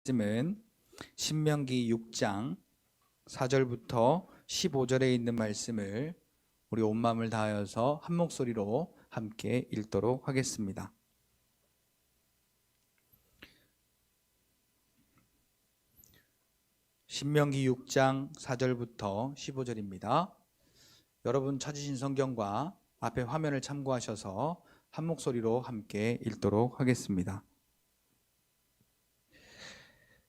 말씀은 신명기 6장 4절부터 15절에 있는 말씀을 우리 온 마음을 다하여서 한 목소리로 함께 읽도록 하겠습니다. 신명기 6장 4절부터 15절입니다. 여러분 찾으신 성경과 앞에 화면을 참고하셔서 한 목소리로 함께 읽도록 하겠습니다.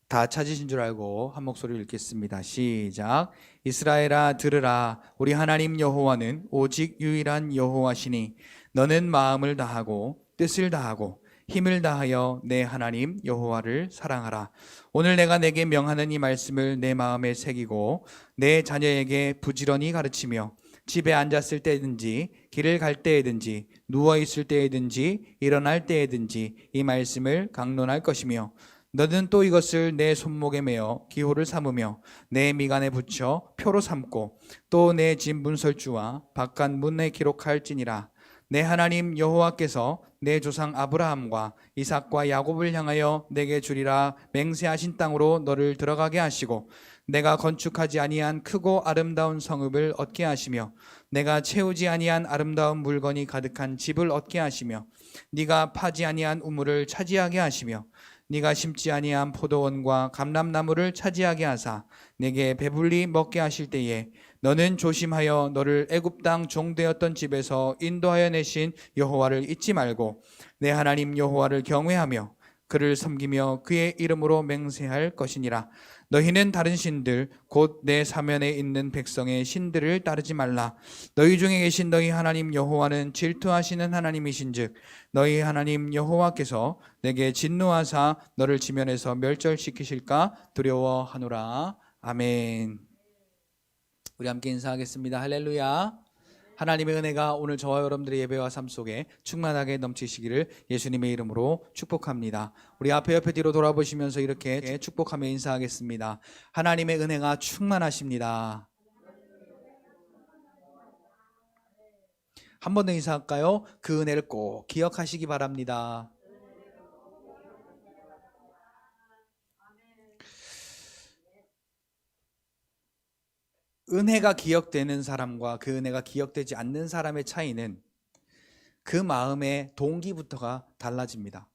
다 찾으신 줄 알고 한 목소리로 읽겠습니다. 시작. 이스라엘아 들으라. 우리 하나님 여호와는 오직 유일한 여호와시니 너는 마음을 다하고 뜻을 다하고 힘을 다하여 내 하나님 여호와를 사랑하라. 오늘 내가 내게 명하는 이 말씀을 내 마음에 새기고 내 자녀에게 부지런히 가르치며 집에 앉았을 때든지 길을 갈 때에든지 누워있을 때에든지 일어날 때에든지 이 말씀을 강론할 것이며 너는 또 이것을 내 손목에 매어 기호를 삼으며 내 미간에 붙여 표로 삼고 또 내 집 문설주와 바깥 문에 기록할지니라. 내 하나님 여호와께서 내 조상 아브라함과 이삭과 야곱을 향하여 내게 주리라 맹세하신 땅으로 너를 들어가게 하시고 내가 건축하지 아니한 크고 아름다운 성읍을 얻게 하시며 내가 채우지 아니한 아름다운 물건이 가득한 집을 얻게 하시며 네가 파지 아니한 우물을 차지하게 하시며 네가 심지 아니한 포도원과 감람나무를 차지하게 하사 내게 배불리 먹게 하실 때에 너는 조심하여 너를 애굽 땅 종되었던 집에서 인도하여 내신 여호와를 잊지 말고 내 하나님 여호와를 경외하며 그를 섬기며 그의 이름으로 맹세할 것이니라. 너희는 다른 신들 곧 내 사면에 있는 백성의 신들을 따르지 말라. 너희 중에 계신 너희 하나님 여호와는 질투하시는 하나님이신즉 너희 하나님 여호와께서 내게 진노하사 너를 지면에서 멸절시키실까 두려워하노라. 아멘. 우리 함께 인사하겠습니다. 할렐루야. 하나님의 은혜가 오늘 저와 여러분들의 예배와 삶 속에 충만하게 넘치시기를 예수님의 이름으로 축복합니다. 우리 앞에 옆에 뒤로 돌아보시면서 이렇게 축복하며 인사하겠습니다. 하나님의 은혜가 충만하십니다. 한 번 더 인사할까요? 그 은혜를 꼭 기억하시기 바랍니다. 은혜가 기억되는 사람과 그 은혜가 기억되지 않는 사람의 차이는 그 마음의 동기부터가 달라집니다.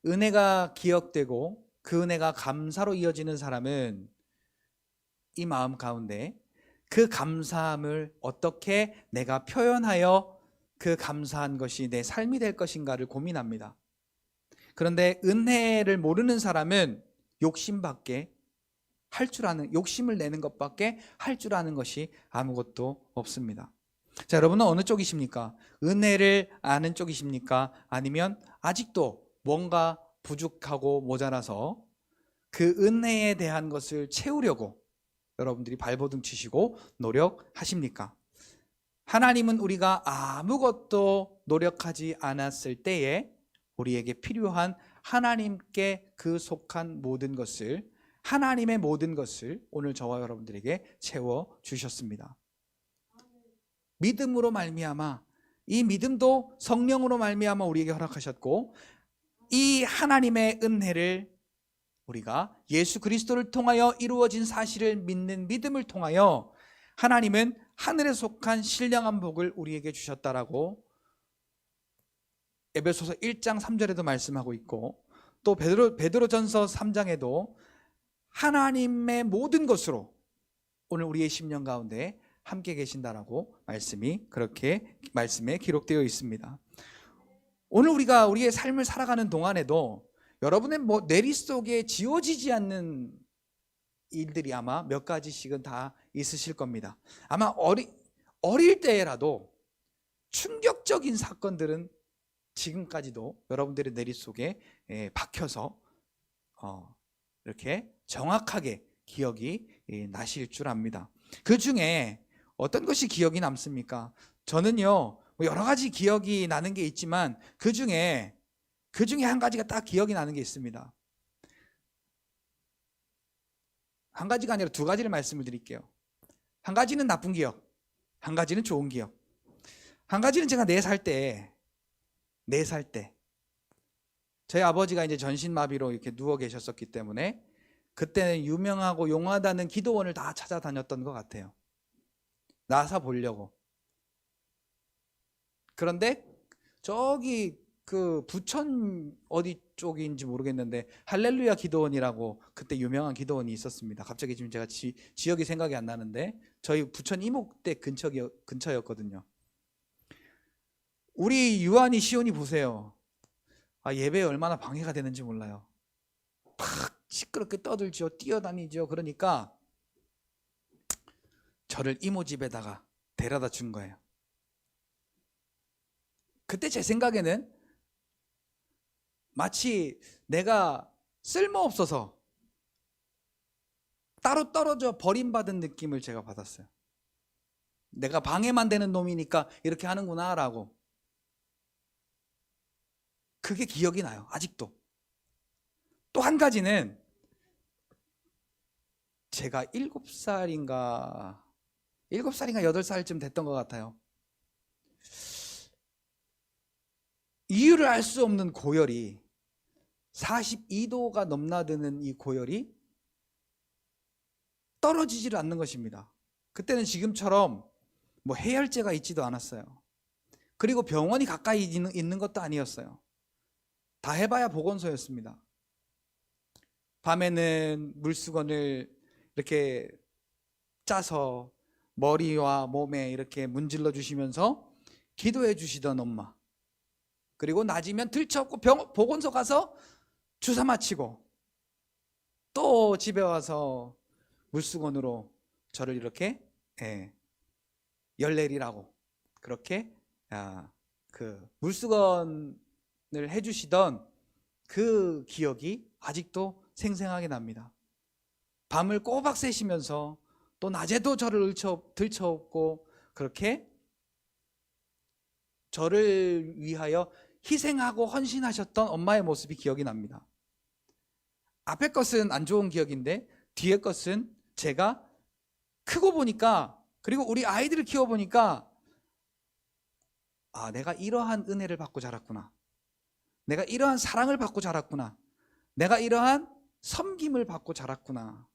은혜가 기억되고 그 은혜가 감사로 이어지는 사람은 이 마음 가운데 그 감사함을 어떻게 내가 표현하여 그 감사한 것이 내 삶이 될 것인가를 고민합니다. 그런데 은혜를 모르는 사람은 욕심밖에 할 줄 아는, 욕심을 내는 것밖에 할 줄 아는 것이 아무것도 없습니다. 자, 여러분은 어느 쪽이십니까? 은혜를 아는 쪽이십니까? 아니면 아직도 뭔가 부족하고 모자라서 그 은혜에 대한 것을 채우려고 여러분들이 발버둥 치시고 노력하십니까? 하나님은 우리가 아무것도 노력하지 않았을 때에 우리에게 필요한 하나님께 그 속한 모든 것을, 하나님의 모든 것을 오늘 저와 여러분들에게 채워주셨습니다. 믿음으로 말미암아, 이 믿음도 성령으로 말미암아 우리에게 허락하셨고, 이 하나님의 은혜를 우리가 예수 그리스도를 통하여 이루어진 사실을 믿는 믿음을 통하여 하나님은 하늘에 속한 신령한 복을 우리에게 주셨다라고 에베소서 1장 3절에도 말씀하고 있고, 또 베드로전서 3장에도 하나님의 모든 것으로 오늘 우리의 심령 가운데 함께 계신다라고 말씀이 그렇게 말씀에 기록되어 있습니다. 오늘 우리가 우리의 삶을 살아가는 동안에도 여러분의 뇌리 속에 지워지지 않는 일들이 아마 몇 가지씩은 다 있으실 겁니다. 아마 어릴 때라도 충격적인 사건들은 지금까지도 여러분들의 뇌리 속에 박혀서 이렇게 정확하게 기억이 나실 줄 압니다. 그 중에 어떤 것이 기억이 남습니까? 저는요, 여러 가지 기억이 나는 게 있지만 그 중에 한 가지가 딱 기억이 나는 게 있습니다. 한 가지가 아니라 두 가지를 말씀을 드릴게요. 한 가지는 나쁜 기억, 한 가지는 좋은 기억. 한 가지는 제가 4살 때 저희 아버지가 이제 전신마비로 이렇게 누워 계셨었기 때문에 그때는 유명하고 용하다는 기도원을 다 찾아다녔던 것 같아요. 나사 보려고. 그런데 저기 그 부천 어디 쪽인지 모르겠는데 할렐루야 기도원이라고 그때 유명한 기도원이 있었습니다. 갑자기 지금 제가 지역이 생각이 안 나는데 저희 부천 이목대 근처였거든요. 우리 유한이 시온이 보세요. 예배에 얼마나 방해가 되는지 몰라요. 팍 시끄럽게 떠들죠. 뛰어다니죠. 그러니까 저를 이모 집에다가 데려다 준 거예요. 그때 제 생각에는 마치 내가 쓸모없어서 따로 떨어져 버림받은 느낌을 제가 받았어요. 내가 방해만 되는 놈이니까 이렇게 하는구나 라고. 그게 기억이 나요. 아직도. 또 한 가지는 제가 7살인가 8살쯤 됐던 것 같아요. 이유를 알 수 없는 고열이 42도가 넘나드는 이 고열이 떨어지지를 않는 것입니다. 그때는 지금처럼 뭐 해열제가 있지도 않았어요. 그리고 병원이 가까이 있는 것도 아니었어요. 다 해봐야 보건소였습니다. 밤에는 물수건을 이렇게 짜서 머리와 몸에 이렇게 문질러 주시면서 기도해 주시던 엄마. 그리고 낮이면 들쳐업고 보건소 가서 주사 맞히고 또 집에 와서 물수건으로 저를 이렇게 열 내리라고 그렇게 그 물수건을 해주시던 그 기억이 아직도 생생하게 납니다. 밤을 꼬박 새시면서 또 낮에도 저를 들쳐업고 그렇게 저를 위하여 희생하고 헌신하셨던 엄마의 모습이 기억이 납니다. 앞에 것은 안 좋은 기억인데 뒤에 것은 제가 크고 보니까 그리고 우리 아이들을 키워보니까 내가 이러한 은혜를 받고 자랐구나. 내가 이러한 사랑을 받고 자랐구나. 내가 이러한 섬김을 받고 자랐구나.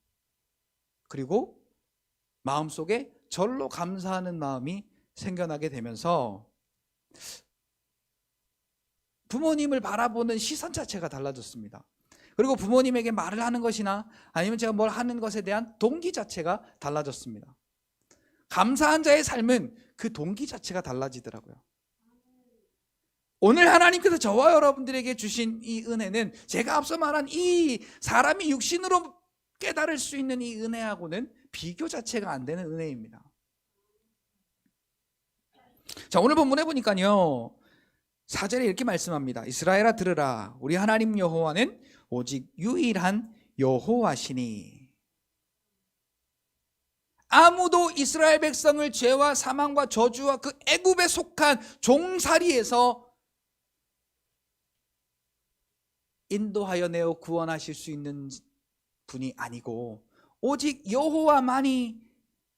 그리고 마음속에 절로 감사하는 마음이 생겨나게 되면서 부모님을 바라보는 시선 자체가 달라졌습니다. 그리고 부모님에게 말을 하는 것이나 아니면 제가 뭘 하는 것에 대한 동기 자체가 달라졌습니다. 감사한 자의 삶은 그 동기 자체가 달라지더라고요. 오늘 하나님께서 저와 여러분들에게 주신 이 은혜는 제가 앞서 말한 이 사람이 육신으로 깨달을 수 있는 이 은혜하고는 비교 자체가 안 되는 은혜입니다. 자, 오늘 본문에 보니까요 4절에 이렇게 말씀합니다. 이스라엘아 들으라. 우리 하나님 여호와는 오직 유일한 여호와시니. 아무도 이스라엘 백성을 죄와 사망과 저주와 그 애굽에 속한 종살이에서 인도하여 내어 구원하실 수 있는 분이 아니고 오직 여호와만이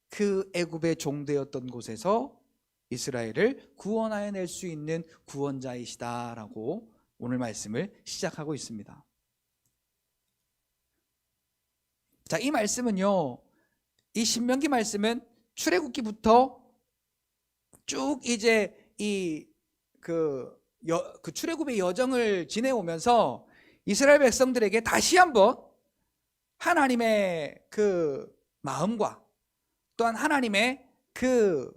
그 애굽의 종되었던 곳에서 이스라엘을 구원하여 낼 수 있는 구원자이시다라고 오늘 말씀을 시작하고 있습니다. 자, 이 말씀은요, 이 신명기 말씀은 출애굽기부터 쭉 이제 그 출애굽의 여정을 지내오면서 이스라엘 백성들에게 다시 한번 하나님의 그 마음과 또한 하나님의 그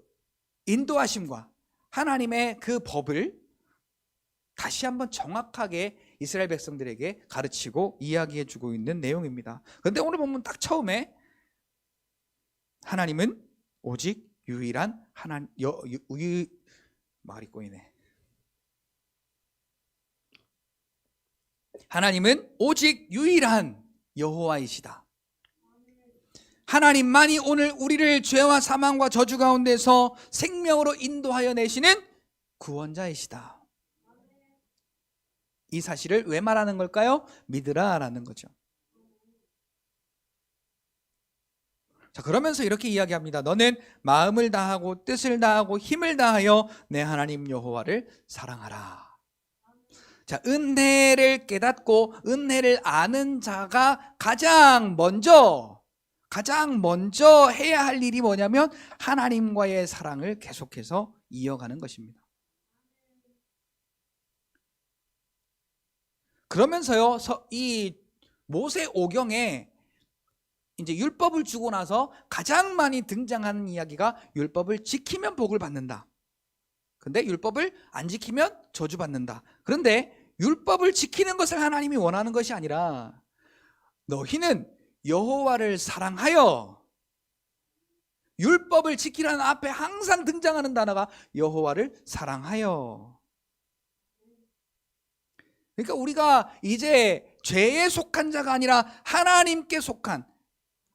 인도하심과 하나님의 그 법을 다시 한번 정확하게 이스라엘 백성들에게 가르치고 이야기해 주고 있는 내용입니다. 그런데 오늘 보면 딱 처음에 하나님은 오직 유일한 말이 꼬이네. 하나님은 오직 유일한 여호와이시다. 하나님만이 오늘 우리를 죄와 사망과 저주 가운데서 생명으로 인도하여 내시는 구원자이시다. 이 사실을 왜 말하는 걸까요? 믿으라 라는 거죠. 자, 그러면서 이렇게 이야기합니다. 너는 마음을 다하고 뜻을 다하고 힘을 다하여 내 하나님 여호와를 사랑하라. 자, 은혜를 깨닫고 은혜를 아는 자가 가장 먼저 해야 할 일이 뭐냐면 하나님과의 사랑을 계속해서 이어가는 것입니다. 그러면서요, 이 모세 오경에 이제 율법을 주고 나서 가장 많이 등장하는 이야기가 율법을 지키면 복을 받는다. 근데 율법을 안 지키면 저주받는다. 그런데 율법을 지키는 것을 하나님이 원하는 것이 아니라 너희는 여호와를 사랑하여, 율법을 지키라는 앞에 항상 등장하는 단어가 여호와를 사랑하여. 그러니까 우리가 이제 죄에 속한 자가 아니라 하나님께 속한,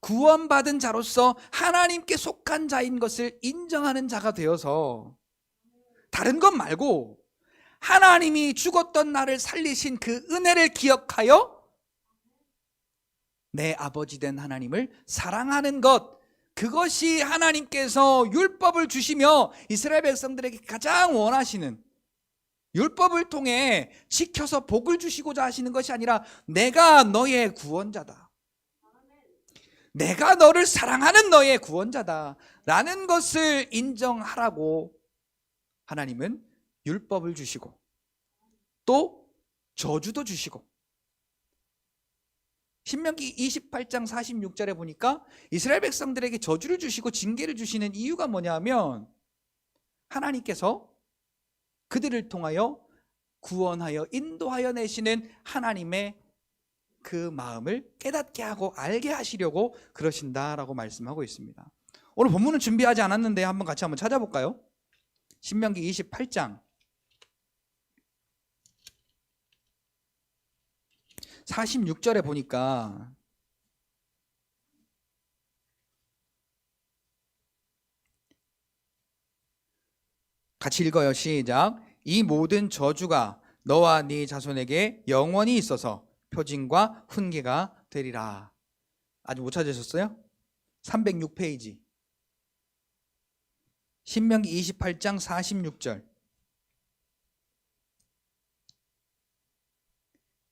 구원받은 자로서 하나님께 속한 자인 것을 인정하는 자가 되어서 다른 것 말고 하나님이 죽었던 나를 살리신 그 은혜를 기억하여 내 아버지 된 하나님을 사랑하는 것, 그것이 하나님께서 율법을 주시며 이스라엘 백성들에게 가장 원하시는, 율법을 통해 지켜서 복을 주시고자 하시는 것이 아니라 내가 너의 구원자다, 내가 너를 사랑하는 너의 구원자다 라는 것을 인정하라고 하나님은 율법을 주시고 또 저주도 주시고, 신명기 28장 46절에 보니까 이스라엘 백성들에게 저주를 주시고 징계를 주시는 이유가 뭐냐면 하나님께서 그들을 통하여 구원하여 인도하여 내시는 하나님의 그 마음을 깨닫게 하고 알게 하시려고 그러신다라고 말씀하고 있습니다. 오늘 본문은 준비하지 않았는데 한번 같이 한번 찾아볼까요? 신명기 28장 46절에 보니까 같이 읽어요. 시작. 이 모든 저주가 너와 네 자손에게 영원히 있어서 표징과 훈계가 되리라. 아직 못 찾으셨어요? 306페이지 신명기 28장 46절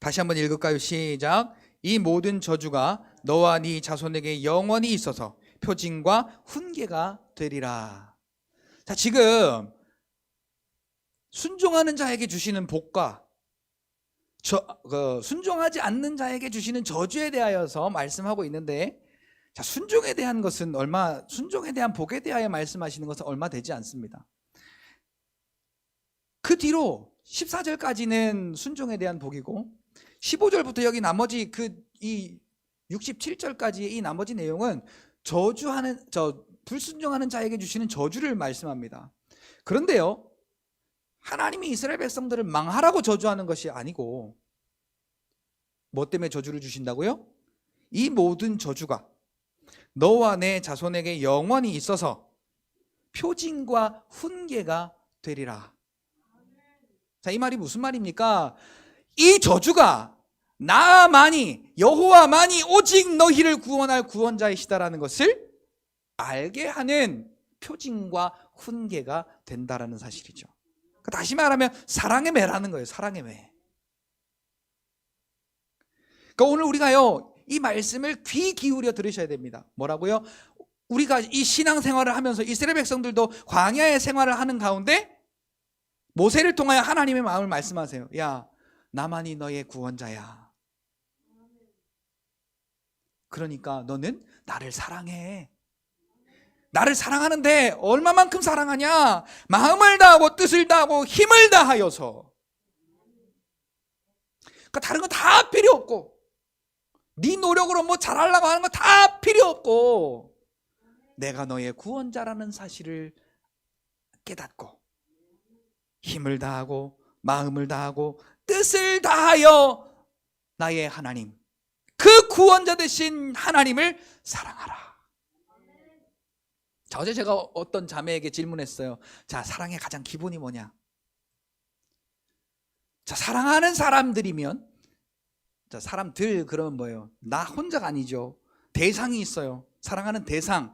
다시 한번 읽을까요? 시작. 이 모든 저주가 너와 네 자손에게 영원히 있어서 표징과 훈계가 되리라. 자, 지금 순종하는 자에게 주시는 복과 순종하지 않는 자에게 주시는 저주에 대하여서 말씀하고 있는데, 자, 순종에 대한 복에 대하여 말씀하시는 것은 얼마 되지 않습니다. 그 뒤로 14절까지는 순종에 대한 복이고 15절부터 여기 나머지 이 67절까지의 이 나머지 내용은 불순종하는 자에게 주시는 저주를 말씀합니다. 그런데요, 하나님이 이스라엘 백성들을 망하라고 저주하는 것이 아니고 뭐 때문에 저주를 주신다고요? 이 모든 저주가 너와 내 자손에게 영원히 있어서 표징과 훈계가 되리라. 자, 이 말이 무슨 말입니까? 이 저주가 나만이, 여호와만이 오직 너희를 구원할 구원자이시다라는 것을 알게 하는 표징과 훈계가 된다라는 사실이죠. 다시 말하면 사랑의 매라는 거예요. 사랑의 매. 그러니까 오늘 우리가요, 이 말씀을 귀 기울여 들으셔야 됩니다. 뭐라고요? 우리가 이 신앙생활을 하면서 이스라엘 백성들도 광야의 생활을 하는 가운데 모세를 통하여 하나님의 마음을 말씀하세요. 야, 나만이 너의 구원자야. 그러니까 너는 나를 사랑해. 나를 사랑하는데 얼마만큼 사랑하냐? 마음을 다하고 뜻을 다하고 힘을 다하여서. 그러니까 다른 거 다 필요 없고, 네 노력으로 뭐 잘하려고 하는 거 다 필요 없고, 내가 너의 구원자라는 사실을 깨닫고 힘을 다하고 마음을 다하고 뜻을 다하여 나의 하나님, 그 구원자 되신 하나님을 사랑하라. 자, 어제 제가 어떤 자매에게 질문했어요. 자, 사랑의 가장 기본이 뭐냐? 자, 사랑하는 사람들이면, 자, 사람들 그러면 뭐예요? 나 혼자가 아니죠. 대상이 있어요. 사랑하는 대상.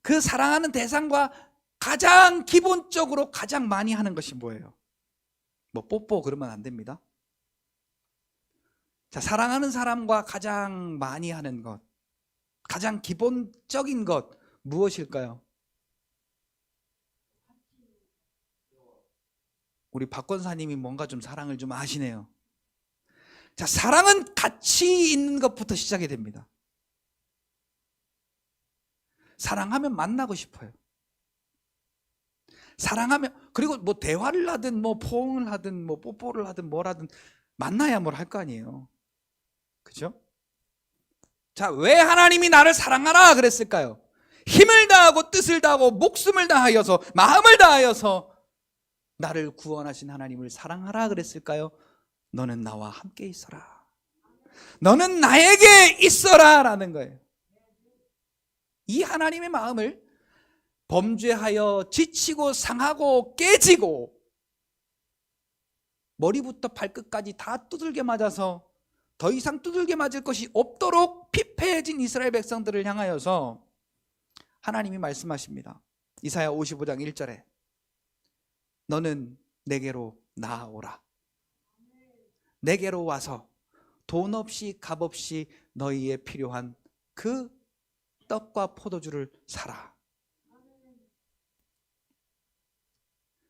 그 사랑하는 대상과 가장 기본적으로 가장 많이 하는 것이 뭐예요? 뭐 뽀뽀 그러면 안 됩니다. 자, 사랑하는 사람과 가장 많이 하는 것, 가장 기본적인 것 무엇일까요? 우리 박 권사님이 뭔가 좀 사랑을 좀 아시네요. 자, 사랑은 같이 있는 것부터 시작이 됩니다. 사랑하면 만나고 싶어요. 사랑하면, 그리고 뭐 대화를 하든 뭐 포옹을 하든 뭐 뽀뽀를 하든 뭘 하든 만나야 뭘 할 거 아니에요. 그죠? 자, 왜 하나님이 나를 사랑하라 그랬을까요? 힘을 다하고 뜻을 다하고 목숨을 다하여서 마음을 다하여서 나를 구원하신 하나님을 사랑하라 그랬을까요? 너는 나와 함께 있어라. 너는 나에게 있어라 라는 거예요. 이 하나님의 마음을 범죄하여 지치고 상하고 깨지고 머리부터 발끝까지 다 두들겨 맞아서 더 이상 두들겨 맞을 것이 없도록 피폐해진 이스라엘 백성들을 향하여서 하나님이 말씀하십니다. 이사야 55장 1절에 너는 내게로 나아오라. 내게로 와서 돈 없이 값 없이 너희에 필요한 그 떡과 포도주를 사라.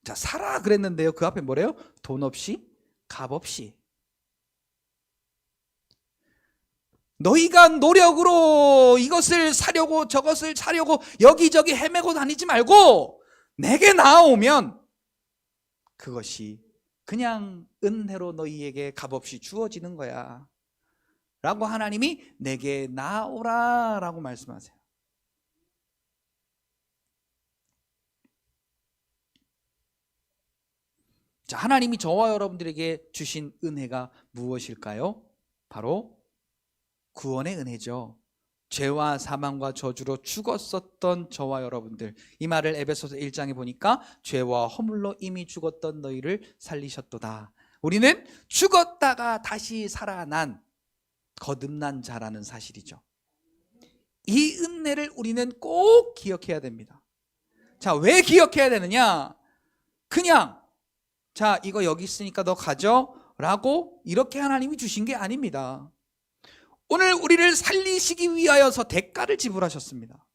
자, 사라 그랬는데요, 그 앞에 뭐래요? 돈 없이 값 없이. 너희가 노력으로 이것을 사려고 저것을 사려고 여기저기 헤매고 다니지 말고 내게 나아오면 그것이 그냥 은혜로 너희에게 값없이 주어지는 거야 라고 하나님이 내게 나아오라 라고 말씀하세요. 자, 하나님이 저와 여러분들에게 주신 은혜가 무엇일까요? 바로 구원의 은혜죠. 죄와 사망과 저주로 죽었었던 저와 여러분들, 이 말을 에베소서 1장에 보니까 죄와 허물로 이미 죽었던 너희를 살리셨도다. 우리는 죽었다가 다시 살아난 거듭난 자라는 사실이죠. 이 은혜를 우리는 꼭 기억해야 됩니다. 자, 왜 기억해야 되느냐? 그냥 자, 이거 여기 있으니까 너 가져 라고 이렇게 하나님이 주신 게 아닙니다. 오늘 우리를 살리시기 위하여서 대가를 지불하셨습니다.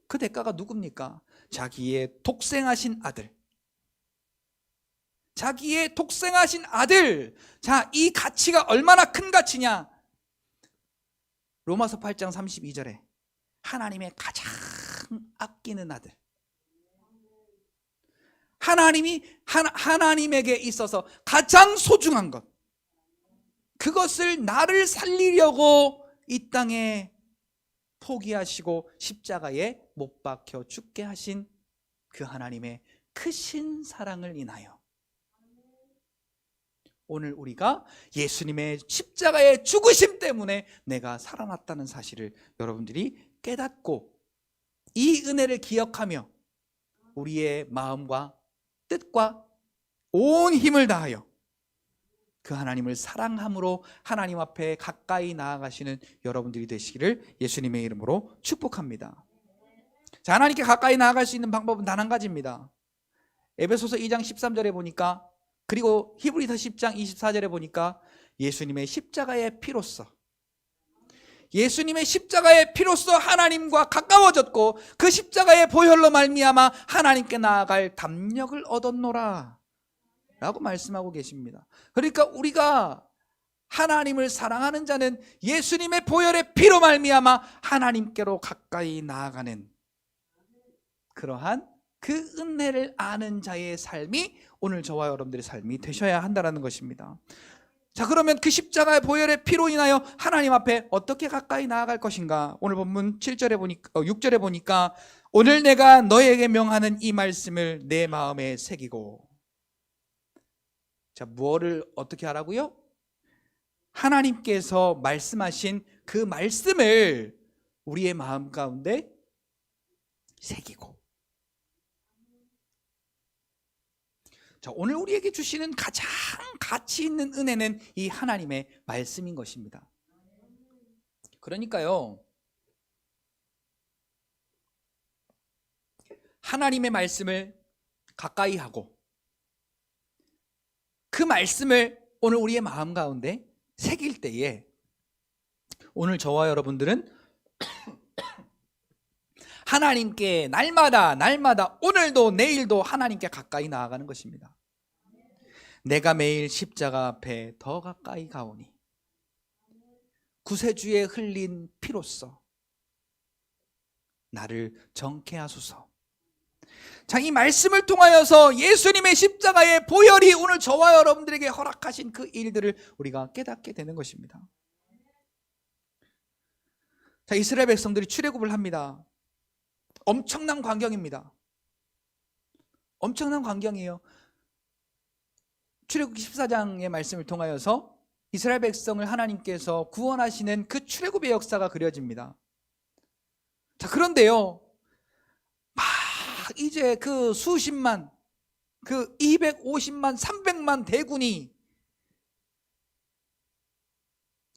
그 대가가 누굽니까? 자기의 독생하신 아들. 자기의 독생하신 아들. 자, 이 가치가 얼마나 큰 가치냐? 로마서 8장 32절에 하나님의 가장 아끼는 아들. 하나님에게 있어서 가장 소중한 것. 그것을 나를 살리려고 이 땅에 포기하시고 십자가에 못 박혀 죽게 하신 그 하나님의 크신 사랑을 인하여 오늘 우리가 예수님의 십자가의 죽으심 때문에 내가 살아났다는 사실을 여러분들이 깨닫고 이 은혜를 기억하며 우리의 마음과 뜻과 온 힘을 다하여 그 하나님을 사랑함으로 하나님 앞에 가까이 나아가시는 여러분들이 되시기를 예수님의 이름으로 축복합니다. 자, 하나님께 가까이 나아갈 수 있는 방법은 단 한 가지입니다. 에베소서 2장 13절에 보니까, 그리고 히브리서 10장 24절에 보니까 예수님의 십자가의 피로써, 예수님의 십자가의 피로써 하나님과 가까워졌고 그 십자가의 보혈로 말미암아 하나님께 나아갈 담력을 얻었노라 라고 말씀하고 계십니다. 그러니까 우리가 하나님을 사랑하는 자는 예수님의 보혈의 피로 말미암아 하나님께로 가까이 나아가는 그러한 그 은혜를 아는 자의 삶이 오늘 저와 여러분들의 삶이 되셔야 한다는 것입니다. 자, 그러면 그 십자가의 보혈의 피로 인하여 하나님 앞에 어떻게 가까이 나아갈 것인가? 오늘 본문 7절에 보니까 6절에 보니까 오늘 내가 너에게 명하는 이 말씀을 내 마음에 새기고. 자, 무엇을 어떻게 하라고요? 하나님께서 말씀하신 그 말씀을 우리의 마음 가운데 새기고. 자, 오늘 우리에게 주시는 가장 가치 있는 은혜는 이 하나님의 말씀인 것입니다. 그러니까요, 하나님의 말씀을 가까이 하고 그 말씀을 오늘 우리의 마음 가운데 새길 때에 오늘 저와 여러분들은 하나님께 날마다 오늘도 내일도 하나님께 가까이 나아가는 것입니다. 내가 매일 십자가 앞에 더 가까이 가오니 구세주에 흘린 피로써 나를 정케 하소서. 자, 이 말씀을 통하여서 예수님의 십자가의 보혈이 오늘 저와 여러분들에게 허락하신 그 일들을 우리가 깨닫게 되는 것입니다. 자, 이스라엘 백성들이 출애굽을 합니다. 엄청난 광경입니다. 엄청난 광경이에요. 출애굽기 14장의 말씀을 통하여서 이스라엘 백성을 하나님께서 구원하시는 그 출애굽의 역사가 그려집니다. 자, 그런데요, 막 이제 그 수십만, 그 250만, 300만 대군이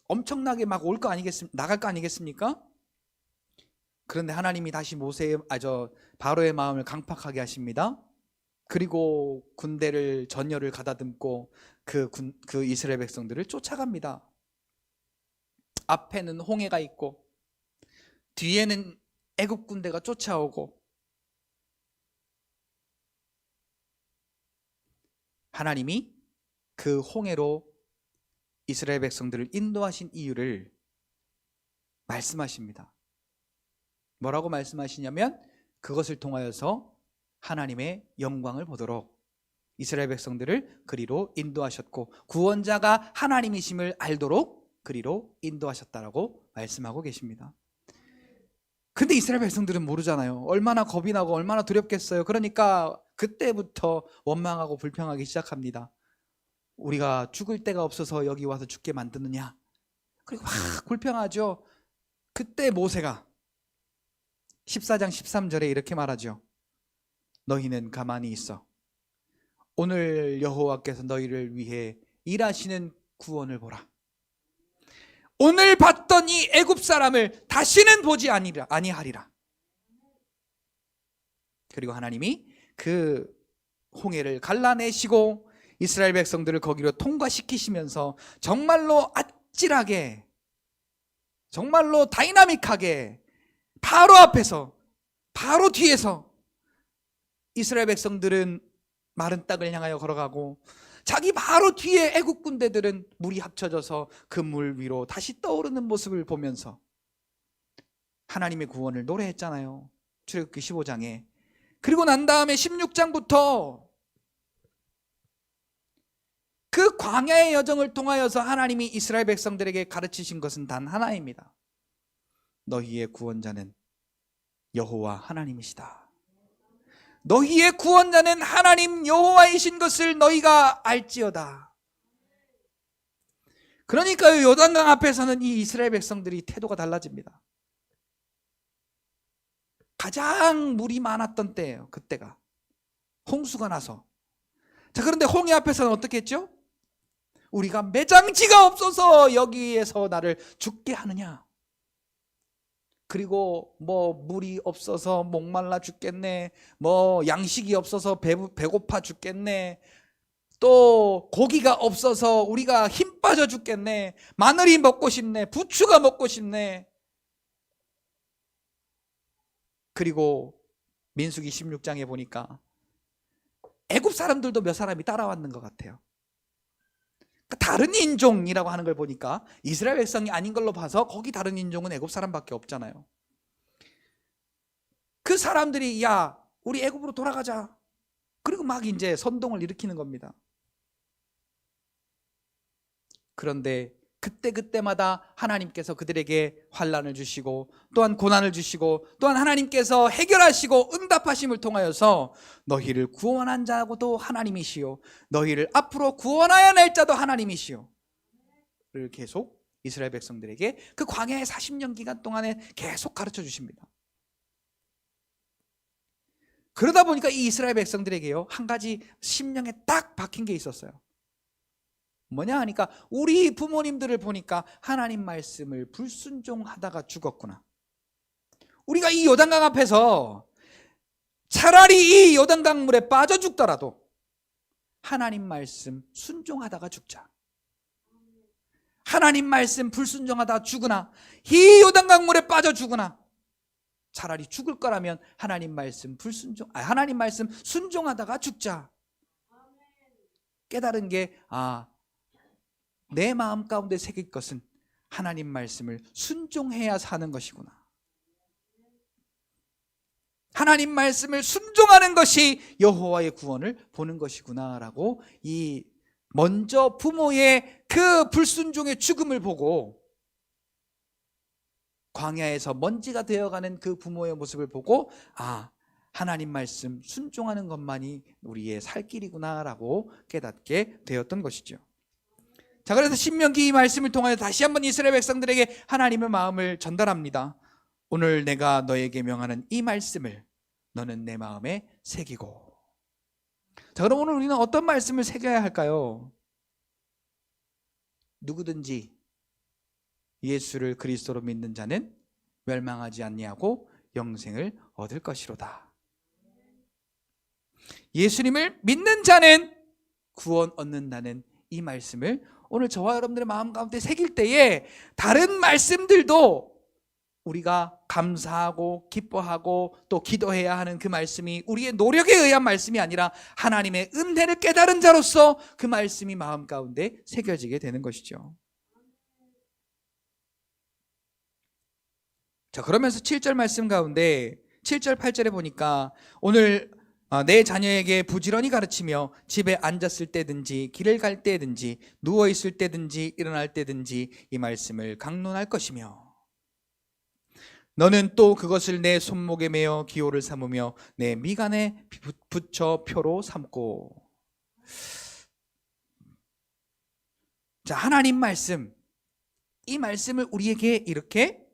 엄청나게 막 올 거 아니겠습니까? 나갈 거 아니겠습니까? 그런데 하나님이 다시 바로의 마음을 강팍하게 하십니다. 그리고 군대를 전열을 가다듬고 그 이스라엘 백성들을 쫓아갑니다. 앞에는 홍해가 있고 뒤에는 애굽 군대가 쫓아오고, 하나님이 그 홍해로 이스라엘 백성들을 인도하신 이유를 말씀하십니다. 뭐라고 말씀하시냐면 그것을 통하여서 하나님의 영광을 보도록 이스라엘 백성들을 그리로 인도하셨고 구원자가 하나님이심을 알도록 그리로 인도하셨다라고 말씀하고 계십니다. 근데 이스라엘 백성들은 모르잖아요. 얼마나 겁이 나고 얼마나 두렵겠어요. 그러니까 그때부터 원망하고 불평하기 시작합니다. 우리가 죽을 데가 없어서 여기 와서 죽게 만드느냐. 그리고 막 불평하죠. 그때 모세가 14장 13절에 이렇게 말하죠. 너희는 가만히 있어. 오늘 여호와께서 너희를 위해 일하시는 구원을 보라. 오늘 봤던 이 애굽 사람을 다시는 보지 아니하리라. 그리고 하나님이 그 홍해를 갈라내시고 이스라엘 백성들을 거기로 통과시키시면서 정말로 아찔하게, 정말로 다이나믹하게 바로 앞에서, 바로 뒤에서 이스라엘 백성들은 마른 땅을 향하여 걸어가고 자기 바로 뒤에 애국 군대들은 물이 합쳐져서 그 물 위로 다시 떠오르는 모습을 보면서 하나님의 구원을 노래했잖아요. 출애굽기 15장에. 그리고 난 다음에 16장부터 그 광야의 여정을 통하여서 하나님이 이스라엘 백성들에게 가르치신 것은 단 하나입니다. 너희의 구원자는 여호와 하나님이시다. 너희의 구원자는 하나님 여호와이신 것을 너희가 알지어다. 그러니까 요단강 앞에서는 이 이스라엘 백성들이 태도가 달라집니다. 가장 물이 많았던 때예요. 그때가 홍수가 나서. 자, 그런데 홍해 앞에서는 어떻게 했죠? 우리가 매장지가 없어서 여기에서 나를 죽게 하느냐. 그리고 뭐 물이 없어서 목말라 죽겠네, 뭐 양식이 없어서 배고파 죽겠네, 또 고기가 없어서 우리가 힘 빠져 죽겠네, 마늘이 먹고 싶네, 부추가 먹고 싶네. 그리고 민수기 16장에 보니까 애굽 사람들도 몇 사람이 따라왔는 것 같아요. 다른 인종이라고 하는 걸 보니까 이스라엘 백성이 아닌 걸로 봐서 거기 다른 인종은 애굽 사람밖에 없잖아요. 그 사람들이 야, 우리 애굽으로 돌아가자. 그리고 막 이제 선동을 일으키는 겁니다. 그런데 그때마다 하나님께서 그들에게 환난을 주시고 또한 고난을 주시고 또한 하나님께서 해결하시고 응답하심을 통하여서 너희를 구원한 자고도 하나님이시요 너희를 앞으로 구원하여 낼 자도 하나님이시요 를 계속 이스라엘 백성들에게 그 광야의 40년 기간 동안에 계속 가르쳐 주십니다. 그러다 보니까 이 이스라엘 백성들에게요 한 가지 심령에 딱 박힌 게 있었어요. 뭐냐 하니까 우리 부모님들을 보니까 하나님 말씀을 불순종하다가 죽었구나. 우리가 이 요단강 앞에서 차라리 이 요단강 물에 빠져 죽더라도 하나님 말씀 순종하다가 죽자. 하나님 말씀 불순종하다 죽으나, 이 요단강 물에 빠져 죽으나, 차라리 죽을 거라면 하나님 말씀 하나님 말씀 순종하다가 죽자. 깨달은 게, 내 마음 가운데 새길 것은 하나님 말씀을 순종해야 사는 것이구나. 하나님 말씀을 순종하는 것이 여호와의 구원을 보는 것이구나라고, 이 먼저 부모의 그 불순종의 죽음을 보고, 광야에서 먼지가 되어가는 그 부모의 모습을 보고, 하나님 말씀 순종하는 것만이 우리의 살 길이구나라고 깨닫게 되었던 것이죠. 자, 그래서 신명기 이 말씀을 통하여 다시 한번 이스라엘 백성들에게 하나님의 마음을 전달합니다. 오늘 내가 너에게 명하는 이 말씀을 너는 내 마음에 새기고. 자, 그럼 오늘 우리는 어떤 말씀을 새겨야 할까요? 누구든지 예수를 그리스도로 믿는 자는 멸망하지 아니하고 영생을 얻을 것이로다. 예수님을 믿는 자는 구원 얻는다는 이 말씀을 오늘 저와 여러분들의 마음 가운데 새길 때에, 다른 말씀들도 우리가 감사하고 기뻐하고 또 기도해야 하는 그 말씀이 우리의 노력에 의한 말씀이 아니라 하나님의 은혜를 깨달은 자로서 그 말씀이 마음 가운데 새겨지게 되는 것이죠. 자, 그러면서 7절 말씀 가운데 7절 8절에 보니까, 오늘 내 자녀에게 부지런히 가르치며 집에 앉았을 때든지 길을 갈 때든지 누워있을 때든지 일어날 때든지 이 말씀을 강론할 것이며, 너는 또 그것을 내 손목에 매어 기호를 삼으며 내 미간에 붙여 표로 삼고. 자, 하나님 말씀, 이 말씀을 우리에게 이렇게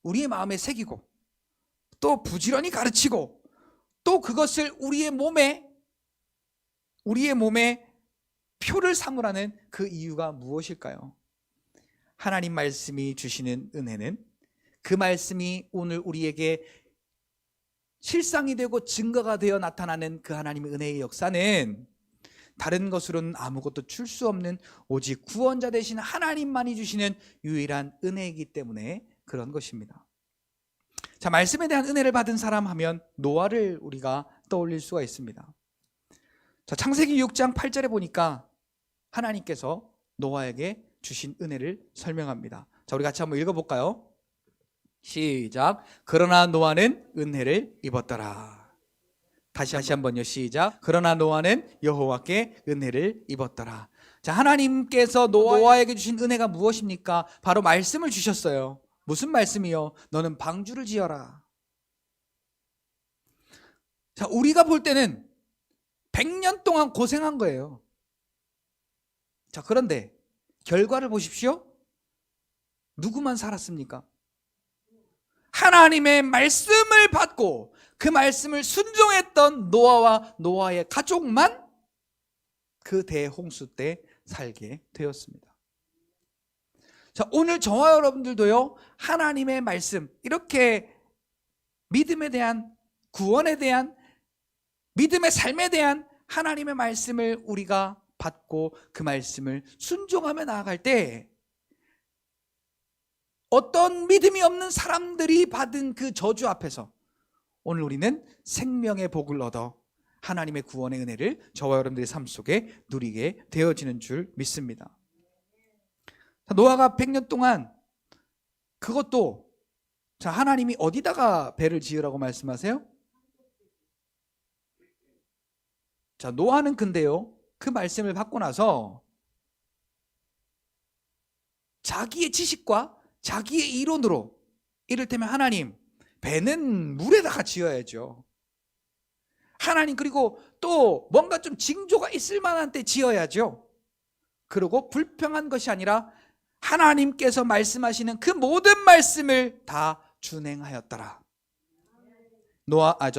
우리의 마음에 새기고, 또 부지런히 가르치고, 또 그것을 우리의 몸에 표를 삼으라는 그 이유가 무엇일까요? 하나님 말씀이 주시는 은혜는, 그 말씀이 오늘 우리에게 실상이 되고 증거가 되어 나타나는 그 하나님의 은혜의 역사는 다른 것으로는 아무것도 줄 수 없는 오직 구원자 되신 하나님만이 주시는 유일한 은혜이기 때문에 그런 것입니다. 자, 말씀에 대한 은혜를 받은 사람 하면 노아를 우리가 떠올릴 수가 있습니다. 자, 창세기 6장 8절에 보니까 하나님께서 노아에게 주신 은혜를 설명합니다. 자, 우리 같이 한번 읽어볼까요? 시작. 그러나 노아는 은혜를 입었더라. 다시 한번요. 시작. 그러나 노아는 여호와께 은혜를 입었더라. 자, 하나님께서 노아에게 주신 은혜가 무엇입니까? 바로 말씀을 주셨어요. 무슨 말씀이요? 너는 방주를 지어라. 자, 우리가 볼 때는 100년 동안 고생한 거예요. 자, 그런데 결과를 보십시오. 누구만 살았습니까? 하나님의 말씀을 받고 그 말씀을 순종했던 노아와 노아의 가족만 그 대홍수 때 살게 되었습니다. 자, 오늘 저와 여러분들도요, 하나님의 말씀, 이렇게 믿음에 대한, 구원에 대한, 믿음의 삶에 대한 하나님의 말씀을 우리가 받고 그 말씀을 순종하며 나아갈 때, 어떤 믿음이 없는 사람들이 받은 그 저주 앞에서 오늘 우리는 생명의 복을 얻어 하나님의 구원의 은혜를 저와 여러분들의 삶 속에 누리게 되어지는 줄 믿습니다. 노아가 100년 동안, 그것도, 자, 하나님이 어디다가 배를 지으라고 말씀하세요? 자, 노아는 근데요, 그 말씀을 받고 나서 자기의 지식과 자기의 이론으로, 이를테면 하나님, 배는 물에다가 지어야죠. 하나님, 그리고 또 뭔가 좀 징조가 있을 만한 때 지어야죠. 그리고 불평한 것이 아니라 하나님께서 말씀하시는 그 모든 말씀을 다 준행하였더라.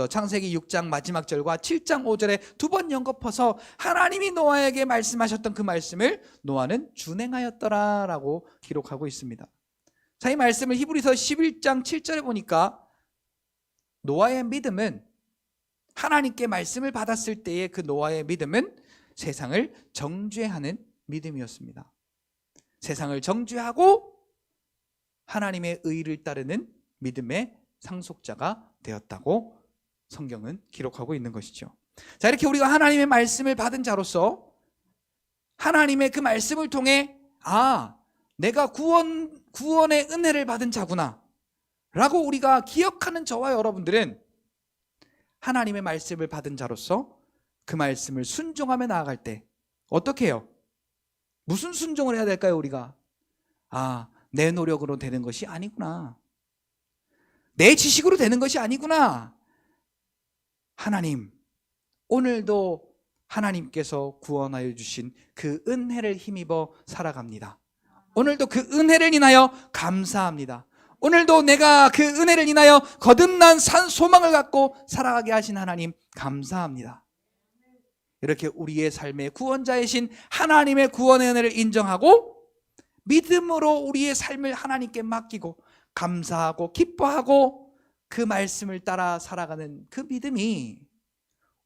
창세기 6장 마지막 절과 7장 5절에 두 번 연거퍼서 하나님이 노아에게 말씀하셨던 그 말씀을 노아는 준행하였더라라고 기록하고 있습니다. 자, 이 말씀을 히브리서 11장 7절에 보니까 노아의 믿음은, 하나님께 말씀을 받았을 때의 그 노아의 믿음은 세상을 정죄하는 믿음이었습니다. 세상을 정죄하고 하나님의 의를 따르는 믿음의 상속자가 되었다고 성경은 기록하고 있는 것이죠. 자, 이렇게 우리가 하나님의 말씀을 받은 자로서 하나님의 그 말씀을 통해 내가 구원의 은혜를 받은 자구나 라고 우리가 기억하는 저와 여러분들은 하나님의 말씀을 받은 자로서 그 말씀을 순종하며 나아갈 때 어떻게 해요? 무슨 순종을 해야 될까요? 우리가 내 노력으로 되는 것이 아니구나, 내 지식으로 되는 것이 아니구나. 하나님, 오늘도 하나님께서 구원하여 주신 그 은혜를 힘입어 살아갑니다. 오늘도 그 은혜를 인하여 감사합니다. 오늘도 내가 그 은혜를 인하여 거듭난 소망을 갖고 살아가게 하신 하나님 감사합니다. 이렇게 우리의 삶의 구원자이신 하나님의 구원의 은혜를 인정하고 믿음으로 우리의 삶을 하나님께 맡기고 감사하고 기뻐하고 그 말씀을 따라 살아가는 그 믿음이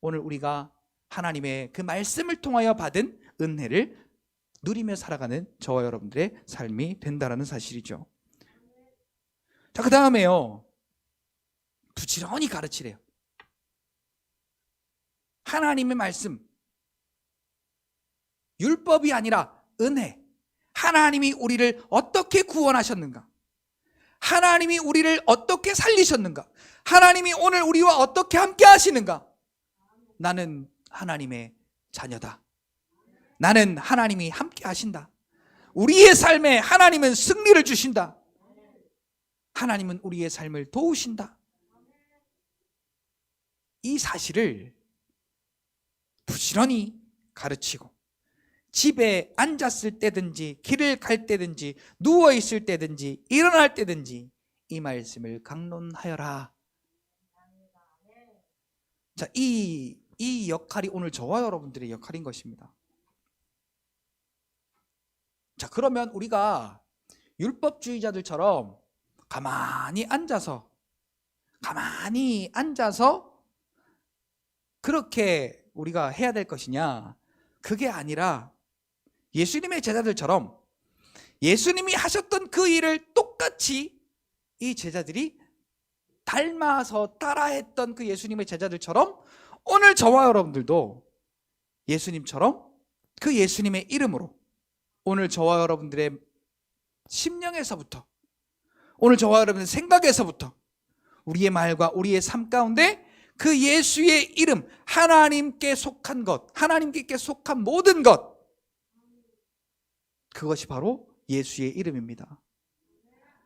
오늘 우리가 하나님의 그 말씀을 통하여 받은 은혜를 누리며 살아가는 저와 여러분들의 삶이 된다는 사실이죠. 자, 그 다음에요, 부지런히 가르치래요. 하나님의 말씀, 율법이 아니라 은혜, 하나님이 우리를 어떻게 구원하셨는가, 하나님이 우리를 어떻게 살리셨는가, 하나님이 오늘 우리와 어떻게 함께 하시는가. 나는 하나님의 자녀다. 나는 하나님이 함께 하신다. 우리의 삶에 하나님은 승리를 주신다. 하나님은 우리의 삶을 도우신다. 이 사실을 부지런히 가르치고 집에 앉았을 때든지 길을 갈 때든지 누워있을 때든지 일어날 때든지 이 말씀을 강론하여라. 자, 이 역할이 오늘 저와 여러분들의 역할인 것입니다. 자, 그러면 우리가 율법주의자들처럼 가만히 앉아서 그렇게 우리가 해야 될 것이냐? 그게 아니라 예수님의 제자들처럼 예수님이 하셨던 그 일을 똑같이 이 제자들이 닮아서 따라했던 그 예수님의 제자들처럼 오늘 저와 여러분들도 예수님처럼 그 예수님의 이름으로 오늘 저와 여러분들의 심령에서부터, 오늘 저와 여러분의 생각에서부터, 우리의 말과 우리의 삶 가운데 그 예수의 이름, 하나님께 속한 것, 하나님께 속한 모든 것, 그것이 바로 예수의 이름입니다.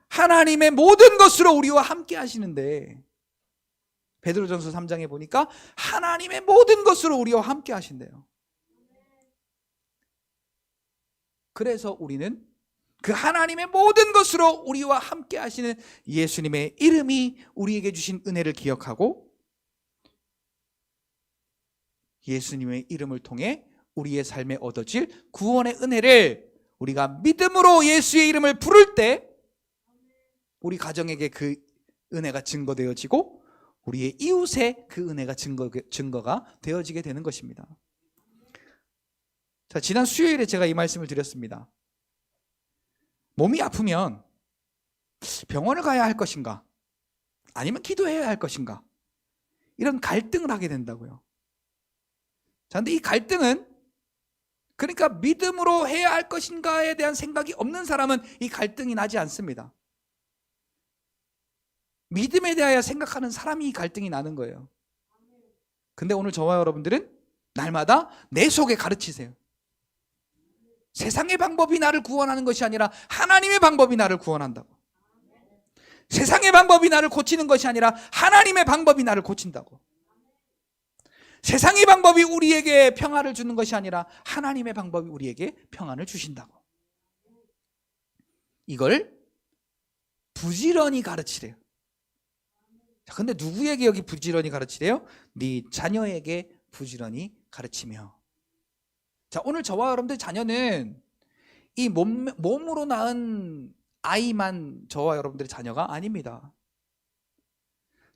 하나님의 모든 것으로 우리와 함께 하시는데, 베드로전서 3장에 보니까 하나님의 모든 것으로 우리와 함께 하신대요. 그래서 우리는 그 하나님의 모든 것으로 우리와 함께 하시는 예수님의 이름이 우리에게 주신 은혜를 기억하고 예수님의 이름을 통해 우리의 삶에 얻어질 구원의 은혜를 우리가 믿음으로 예수의 이름을 부를 때 우리 가정에게 그 은혜가 증거되어지고 우리의 이웃에 그 은혜가 증거가 되어지게 되는 것입니다. 자, 지난 수요일에 제가 이 말씀을 드렸습니다. 몸이 아프면 병원을 가야 할 것인가, 아니면 기도해야 할 것인가, 이런 갈등을 하게 된다고요. 자, 근데 이 갈등은, 그러니까 믿음으로 해야 할 것인가에 대한 생각이 없는 사람은 이 갈등이 나지 않습니다. 믿음에 대하여 생각하는 사람이 이 갈등이 나는 거예요. 근데 오늘 저와 여러분들은 날마다 내 속에 가르치세요. 세상의 방법이 나를 구원하는 것이 아니라 하나님의 방법이 나를 구원한다고. 세상의 방법이 나를 고치는 것이 아니라 하나님의 방법이 나를 고친다고. 세상의 방법이 우리에게 평화를 주는 것이 아니라 하나님의 방법이 우리에게 평안을 주신다고. 이걸 부지런히 가르치래요. 자, 근데 누구에게 여기 부지런히 가르치래요? 네 자녀에게 부지런히 가르치며. 자, 오늘 저와 여러분들 자녀는 이 몸으로 낳은 아이만 저와 여러분들의 자녀가 아닙니다.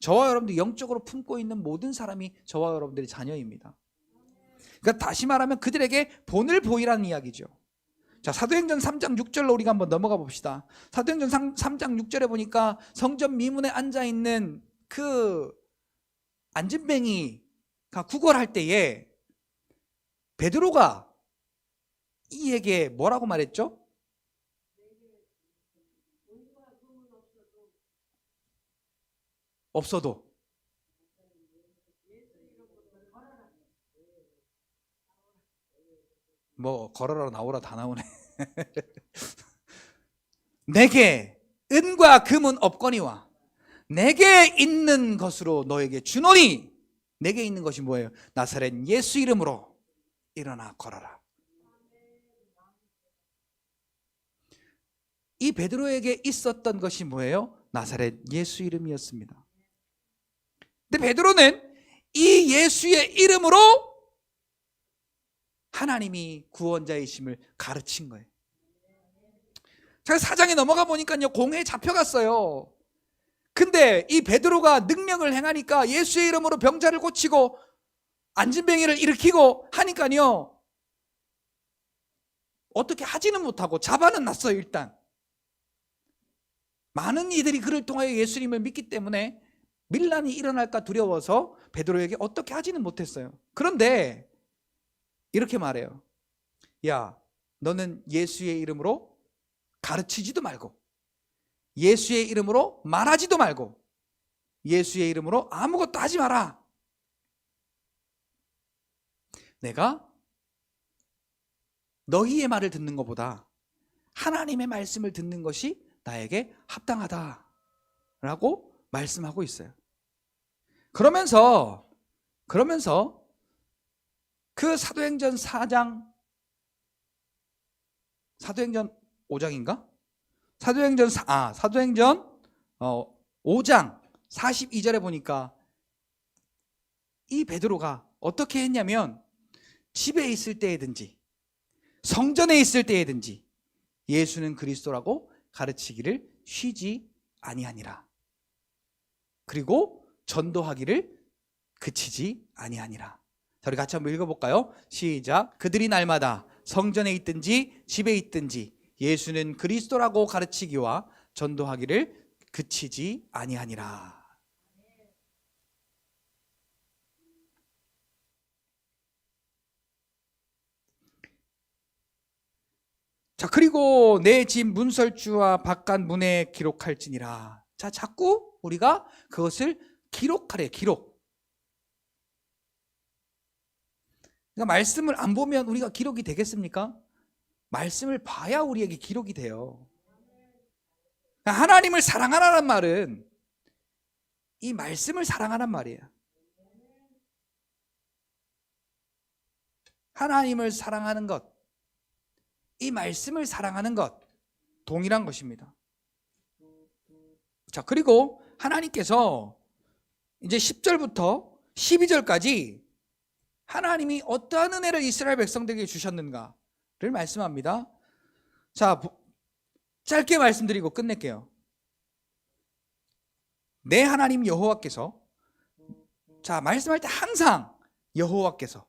저와 여러분들이 영적으로 품고 있는 모든 사람이 저와 여러분들의 자녀입니다. 그러니까 다시 말하면 그들에게 본을 보이라는 이야기죠. 자, 사도행전 3장 6절로 우리가 한번 넘어가 봅시다. 사도행전 3장 6절에 보니까 성전 미문에 앉아있는 그 안진뱅이가 구걸할 때에 베드로가 이에게 뭐라고 말했죠? 없어도 뭐 걸어라 나오라 다 나오네. 내게 은과 금은 없거니와 내게 있는 것으로 너에게 주노니. 내게 있는 것이 뭐예요? 나사렛 예수 이름으로 일어나 걸어라. 이 베드로에게 있었던 것이 뭐예요? 나사렛 예수 이름이었습니다. 근데 베드로는 이 예수의 이름으로 하나님이 구원자이심을 가르친 거예요. 제가 4장에 넘어가 보니까요, 공회에 잡혀갔어요. 근데 이 베드로가 능력을 행하니까 예수의 이름으로 병자를 고치고 안진뱅이를 일으키고 하니까요, 어떻게 하지는 못하고 잡아는 놨어요. 일단 많은 이들이 그를 통하여 예수님을 믿기 때문에 밀란이 일어날까 두려워서 베드로에게 어떻게 하지는 못했어요. 그런데 이렇게 말해요. 야, 너는 예수의 이름으로 가르치지도 말고 예수의 이름으로 말하지도 말고 예수의 이름으로 아무것도 하지 마라. 내가 너희의 말을 듣는 것보다 하나님의 말씀을 듣는 것이 나에게 합당하다라고 말씀하고 있어요. 그러면서 그 사도행전 4장, 사도행전 5장인가? 사도행전 5장 42절에 보니까 이 베드로가 어떻게 했냐면 집에 있을 때에든지 성전에 있을 때에든지 예수는 그리스도라고 가르치기를 쉬지 아니하니라. 그리고 전도하기를 그치지 아니하니라. 자, 우리 같이 한번 읽어볼까요? 시작. 그들이 날마다 성전에 있든지 집에 있든지 예수는 그리스도라고 가르치기와 전도하기를 그치지 아니하니라. 자, 그리고 내 집 문설주와 바깥 문에 기록할지니라. 자, 자꾸 우리가 그것을 기록하래. 기록. 그러니까 말씀을 안 보면 우리가 기록이 되겠습니까? 말씀을 봐야 우리에게 기록이 돼요. 하나님을 사랑하라는 말은 이 말씀을 사랑하란 말이에요. 하나님을 사랑하는 것, 이 말씀을 사랑하는 것 동일한 것입니다. 자, 그리고 하나님께서 이제 10절부터 12절까지 하나님이 어떠한 은혜를 이스라엘 백성들에게 주셨는가를 말씀합니다. 자, 짧게 말씀드리고 끝낼게요. 내 하나님 여호와께서, 자, 말씀할 때 항상 여호와께서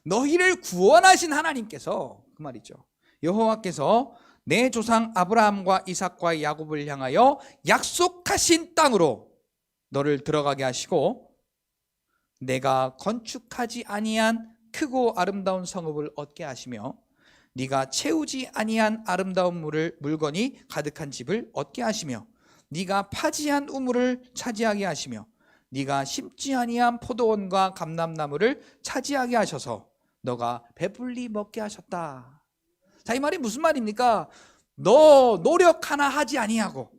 너희를 구원하신 하나님께서, 그 말이죠. 여호와께서 내 조상 아브라함과 이삭과 야곱을 향하여 약속하신 땅으로 너를 들어가게 하시고 내가 건축하지 아니한 크고 아름다운 성읍을 얻게 하시며 네가 채우지 아니한 아름다운 물건이 가득한 집을 얻게 하시며 네가 파지한 우물을 차지하게 하시며 네가 심지 아니한 포도원과 감람나무를 차지하게 하셔서 너가 배불리 먹게 하셨다. 자, 이 말이 무슨 말입니까? 너 노력 하나 하지 아니하고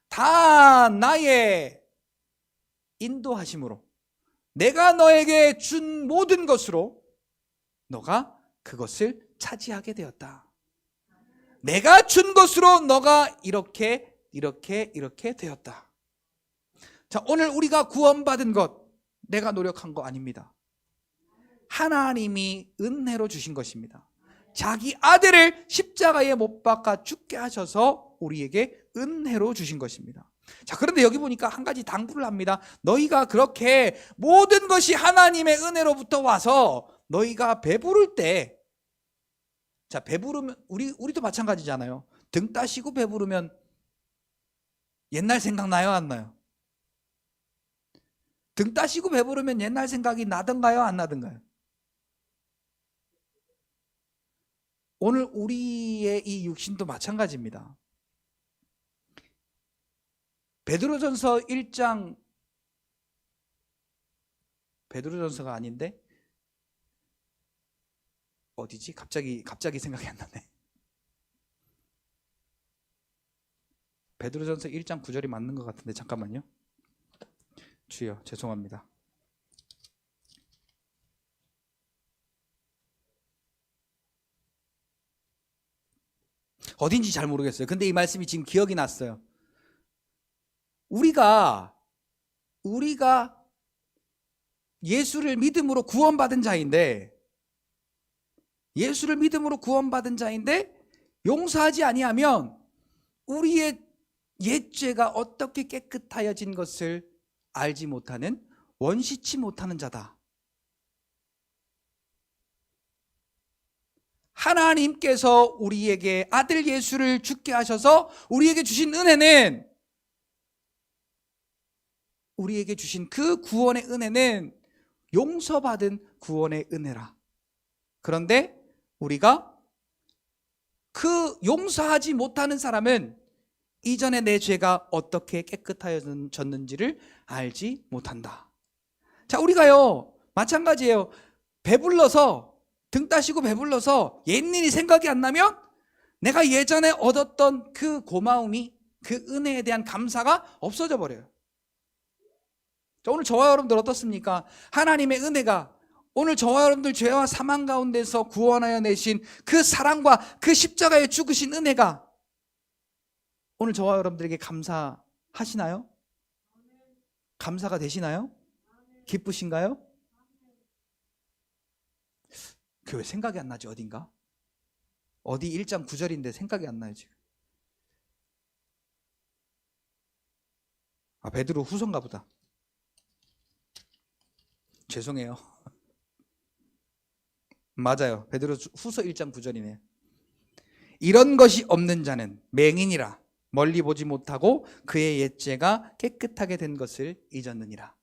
다 나의 인도하심으로 내가 너에게 준 모든 것으로 너가 그것을 차지하게 되었다. 내가 준 것으로 너가 이렇게 되었다. 자, 오늘 우리가 구원받은 것 내가 노력한 거 아닙니다. 하나님이 은혜로 주신 것입니다. 자기 아들을 십자가에 못 박아 죽게 하셔서 우리에게 은혜로 주신 것입니다. 자, 그런데 여기 보니까 한 가지 당부를 합니다. 너희가 그렇게 모든 것이 하나님의 은혜로부터 와서 너희가 배부를 때 자, 배부르면 우리도 마찬가지잖아요. 등 따시고 배부르면 옛날 생각나요, 안 나요? 등 따시고 배부르면 옛날 생각이 나던가요, 안 나던가요? 오늘 우리의 이 육신도 마찬가지입니다. 베드로전서 1장, 베드로전서가 아닌데 어디지? 갑자기 생각이 안 나네. 베드로전서 1장 9절이 맞는 것 같은데 잠깐만요. 주여, 죄송합니다. 어딘지 잘 모르겠어요. 근데 이 말씀이 지금 기억이 났어요. 우리가 예수를 믿음으로 구원받은 자인데, 예수를 믿음으로 구원받은 자인데 용서하지 아니하면 우리의 옛죄가 어떻게 깨끗하여진 것을 알지 못하는, 원시치 못하는 자다. 하나님께서 우리에게 아들 예수를 죽게 하셔서 우리에게 주신 은혜는, 우리에게 주신 그 구원의 은혜는 용서받은 구원의 은혜라. 그런데 우리가 그 용서하지 못하는 사람은 이전에 내 죄가 어떻게 깨끗하여졌는지를 알지 못한다. 자, 우리가요 마찬가지예요. 배불러서, 등 따시고 배불러서 옛일이 생각이 안 나면 내가 예전에 얻었던 그 고마움이, 그 은혜에 대한 감사가 없어져 버려요. 자, 오늘 저와 여러분들 어떻습니까? 하나님의 은혜가, 오늘 저와 여러분들 죄와 사망 가운데서 구원하여 내신 그 사랑과 그 십자가에 죽으신 은혜가 오늘 저와 여러분들에게 감사하시나요? 감사가 되시나요? 기쁘신가요? 왜 생각이 안 나지? 어딘가? 어디 1장 9절인데 생각이 안 나요 지금. 아, 베드로 후서인가 보다. 죄송해요. 맞아요. 베드로 후서 1장 9절이네요. 이런 것이 없는 자는 맹인이라 멀리 보지 못하고 그의 옛죄가 깨끗하게 된 것을 잊었느니라.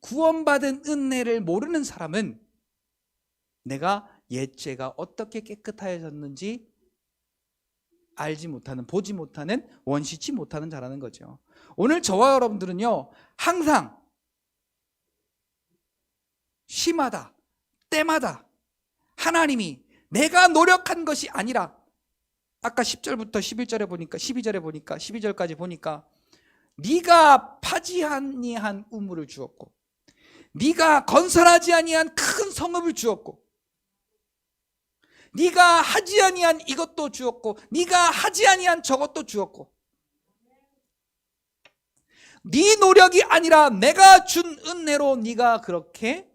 구원받은 은혜를 모르는 사람은 내가 옛죄가 어떻게 깨끗하여졌는지 알지 못하는, 보지 못하는, 원시치 못하는 자라는 거죠. 오늘 저와 여러분들은요 항상 시마다, 때마다 하나님이 내가 노력한 것이 아니라, 아까 10절부터 11절에 보니까, 12절에 보니까, 12절까지 보니까 네가 파지 아니한 우물을 주었고 네가 건설하지 아니한 큰 성읍을 주었고 네가 하지 아니한 이것도 주었고 네가 하지 아니한 저것도 주었고, 네 노력이 아니라 내가 준 은혜로 네가 그렇게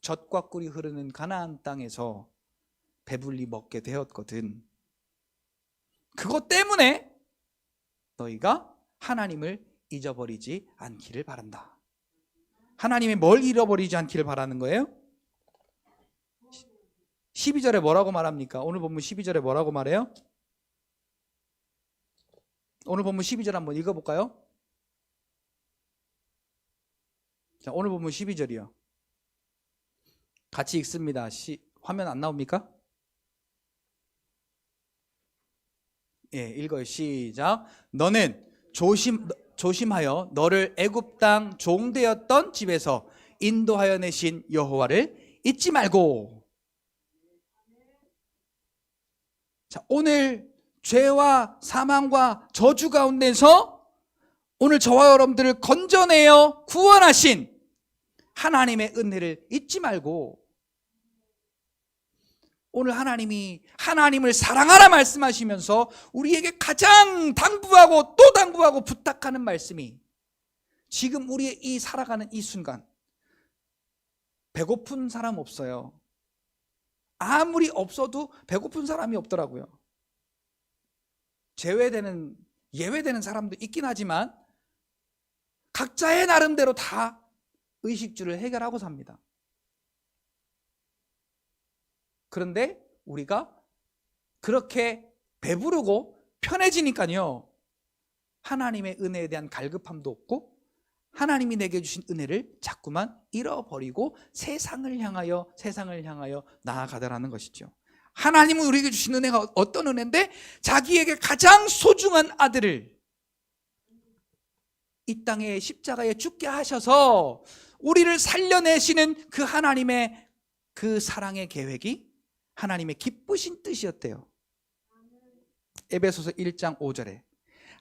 젖과 꿀이 흐르는 가나안 땅에서 배불리 먹게 되었거든. 그것 때문에 너희가 하나님을 잊어버리지 않기를 바란다. 하나님이 뭘 잃어버리지 않기를 바라는 거예요? 12절에 뭐라고 말합니까? 오늘 본문 12절에 뭐라고 말해요? 오늘 본문 12절 한번 읽어볼까요? 자, 오늘 본문 12절이요. 같이 읽습니다. 화면 안 나옵니까? 예, 읽어요. 시작. 너는 조심하여 너를 애굽 땅 종되었던 집에서 인도하여 내신 여호와를 잊지 말고. 자, 오늘 죄와 사망과 저주 가운데서 오늘 저와 여러분들을 건져내어 구원하신 하나님의 은혜를 잊지 말고, 오늘 하나님이 하나님을 사랑하라 말씀하시면서 우리에게 가장 당부하고 또 당부하고 부탁하는 말씀이, 지금 우리의 이 살아가는 이 순간 배고픈 사람 없어요. 아무리 없어도 배고픈 사람이 없더라고요. 예외되는 사람도 있긴 하지만 각자의 나름대로 다 의식주를 해결하고 삽니다. 그런데 우리가 그렇게 배부르고 편해지니까요, 하나님의 은혜에 대한 갈급함도 없고 하나님이 내게 주신 은혜를 자꾸만 잃어버리고 세상을 향하여 나아가더라는 것이죠. 하나님은 우리에게 주신 은혜가 어떤 은혜인데, 자기에게 가장 소중한 아들을 이 땅에 십자가에 죽게 하셔서 우리를 살려내시는 그 하나님의 그 사랑의 계획이 하나님의 기쁘신 뜻이었대요. 에베소서 1장 5절에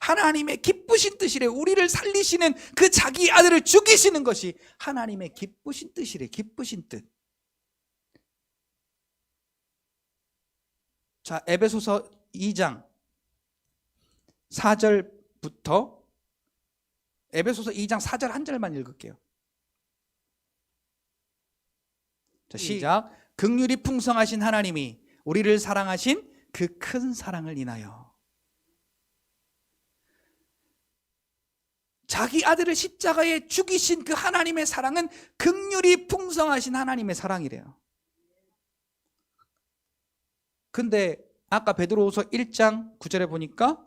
하나님의 기쁘신 뜻이래. 우리를 살리시는 그 자기 아들을 죽이시는 것이 하나님의 기쁘신 뜻이래. 기쁘신 뜻. 자, 에베소서 2장 4절부터 에베소서 2장 4절 한 절만 읽을게요. 자, 시작. 긍휼이 풍성하신 하나님이 우리를 사랑하신 그 큰 사랑을 인하여 자기 아들을 십자가에 죽이신 그 하나님의 사랑은 긍휼이 풍성하신 하나님의 사랑이래요. 근데 아까 베드로후서 1장 9절에 보니까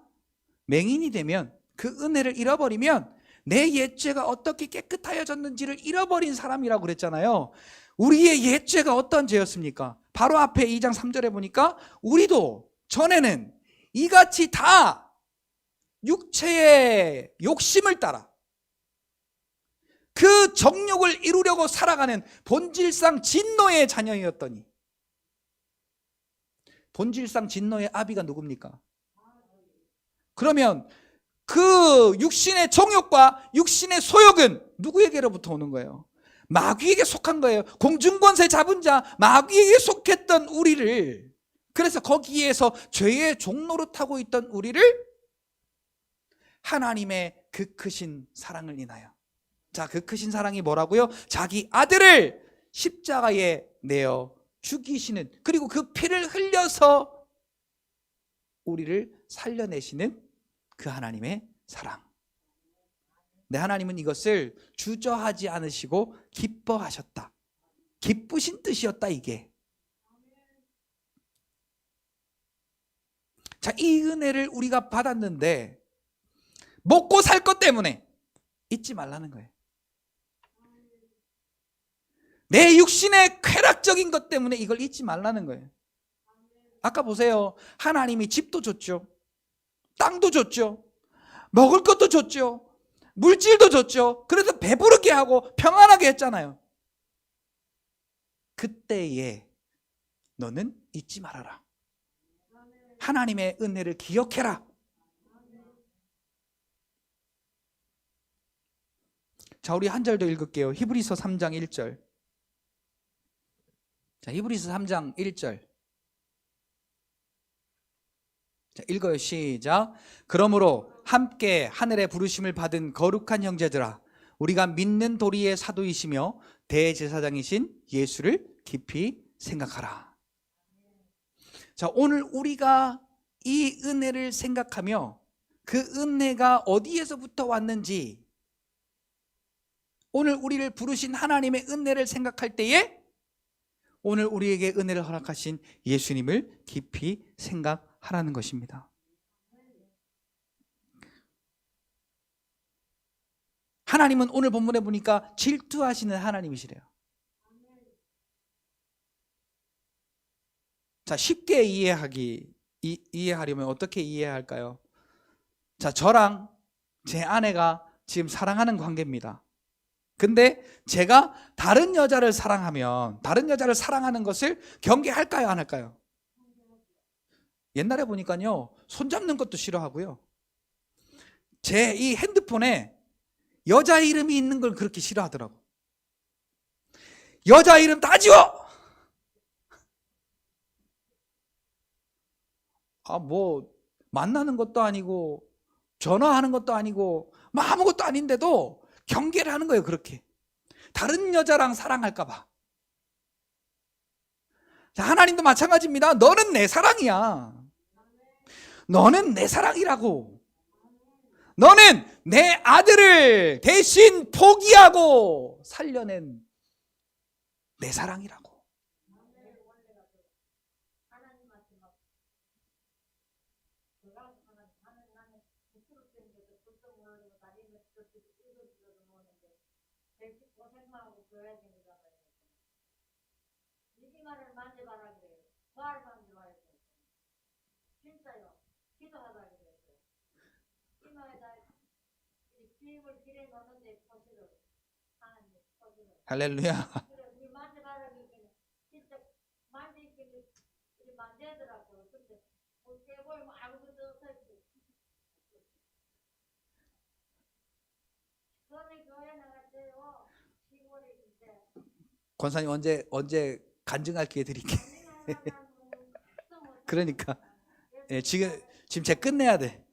맹인이 되면 그 은혜를 잃어버리면 내 옛죄가 어떻게 깨끗하여졌는지를 잃어버린 사람이라고 그랬잖아요. 우리의 옛죄가 어떤 죄였습니까? 바로 앞에 2장 3절에 보니까 우리도 전에는 이같이 다 육체의 욕심을 따라 그 정욕을 이루려고 살아가는 본질상 진노의 자녀였더니, 본질상 진노의 아비가 누굽니까? 그러면 그 육신의 정욕과 육신의 소욕은 누구에게로부터 오는 거예요? 마귀에게 속한 거예요. 공중권세 잡은 자 마귀에게 속했던 우리를, 그래서 거기에서 죄의 종노릇하고 있던 우리를 하나님의 그 크신 사랑을 인하여, 자, 그 크신 사랑이 뭐라고요? 자기 아들을 십자가에 내어 죽이시는, 그리고 그 피를 흘려서 우리를 살려내시는 그 하나님의 사랑. 네, 하나님은 이것을 주저하지 않으시고 기뻐하셨다. 기쁘신 뜻이었다, 이게. 자, 이 은혜를 우리가 받았는데 먹고 살 것 때문에 잊지 말라는 거예요. 내 육신의 쾌락적인 것 때문에 이걸 잊지 말라는 거예요. 아까 보세요. 하나님이 집도 줬죠. 땅도 줬죠. 먹을 것도 줬죠. 물질도 줬죠. 그래서 배부르게 하고 평안하게 했잖아요. 그때에 너는 잊지 말아라. 하나님의 은혜를 기억해라. 자, 우리 한 절 더 읽을게요. 히브리서 3장 1절. 자, 히브리서 3장 1절. 자, 읽어요. 시작. 그러므로 함께 하늘의 부르심을 받은 거룩한 형제들아, 우리가 믿는 도리의 사도이시며 대제사장이신 예수를 깊이 생각하라. 자, 오늘 우리가 이 은혜를 생각하며 그 은혜가 어디에서부터 왔는지, 오늘 우리를 부르신 하나님의 은혜를 생각할 때에 오늘 우리에게 은혜를 허락하신 예수님을 깊이 생각하라는 것입니다. 하나님은 오늘 본문에 보니까 질투하시는 하나님이시래요. 자, 쉽게 이해하려면 어떻게 이해해야 할까요? 자, 저랑 제 아내가 지금 사랑하는 관계입니다. 근데 제가 다른 여자를 사랑하면 다른 여자를 사랑하는 것을 경계할까요, 안 할까요? 옛날에 보니까요, 손잡는 것도 싫어하고요, 제 이 핸드폰에 여자 이름이 있는 걸 그렇게 싫어하더라고. 여자 이름 다 지워! 뭐 만나는 것도 아니고 전화하는 것도 아니고 뭐 아무것도 아닌데도 경계를 하는 거예요. 그렇게 다른 여자랑 사랑할까 봐. 자, 하나님도 마찬가지입니다. 너는 내 사랑이야. 너는 내 사랑이라고. 너는 내 아들을 대신 포기하고 살려낸 내 사랑이라고. 할렐루야. 권사님 언제 간증할 기회 드릴게. 그러니까 예, 지금 제 끝내야 돼.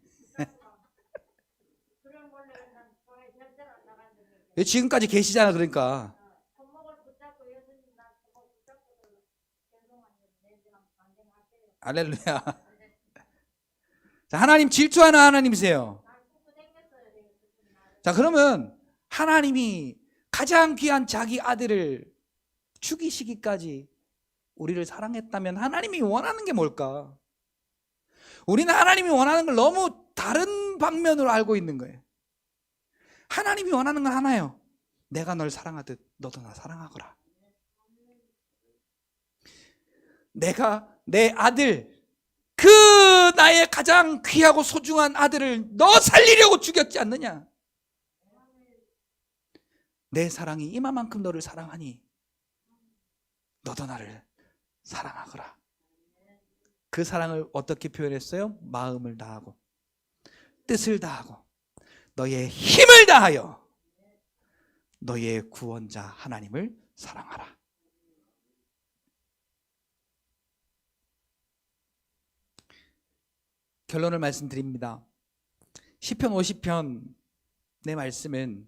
예, 지금까지 계시잖아. 그러니까 할렐루야. 자, 하나님 질투하는 하나님이세요. 자, 그러면 하나님이 가장 귀한 자기 아들을 죽이시기까지 우리를 사랑했다면 하나님이 원하는 게 뭘까? 우리는 하나님이 원하는 걸 너무 다른 방면으로 알고 있는 거예요. 하나님이 원하는 건 하나예요. 내가 널 사랑하듯 너도 나 사랑하거라. 내가 내 아들, 그 나의 가장 귀하고 소중한 아들을 너 살리려고 죽였지 않느냐? 내 사랑이 이만큼 너를 사랑하니 너도 나를 사랑하거라. 그 사랑을 어떻게 표현했어요? 마음을 다하고 뜻을 다하고 너의 힘을 다하여 너의 구원자 하나님을 사랑하라. 결론을 말씀드립니다. 시편 50편의 말씀은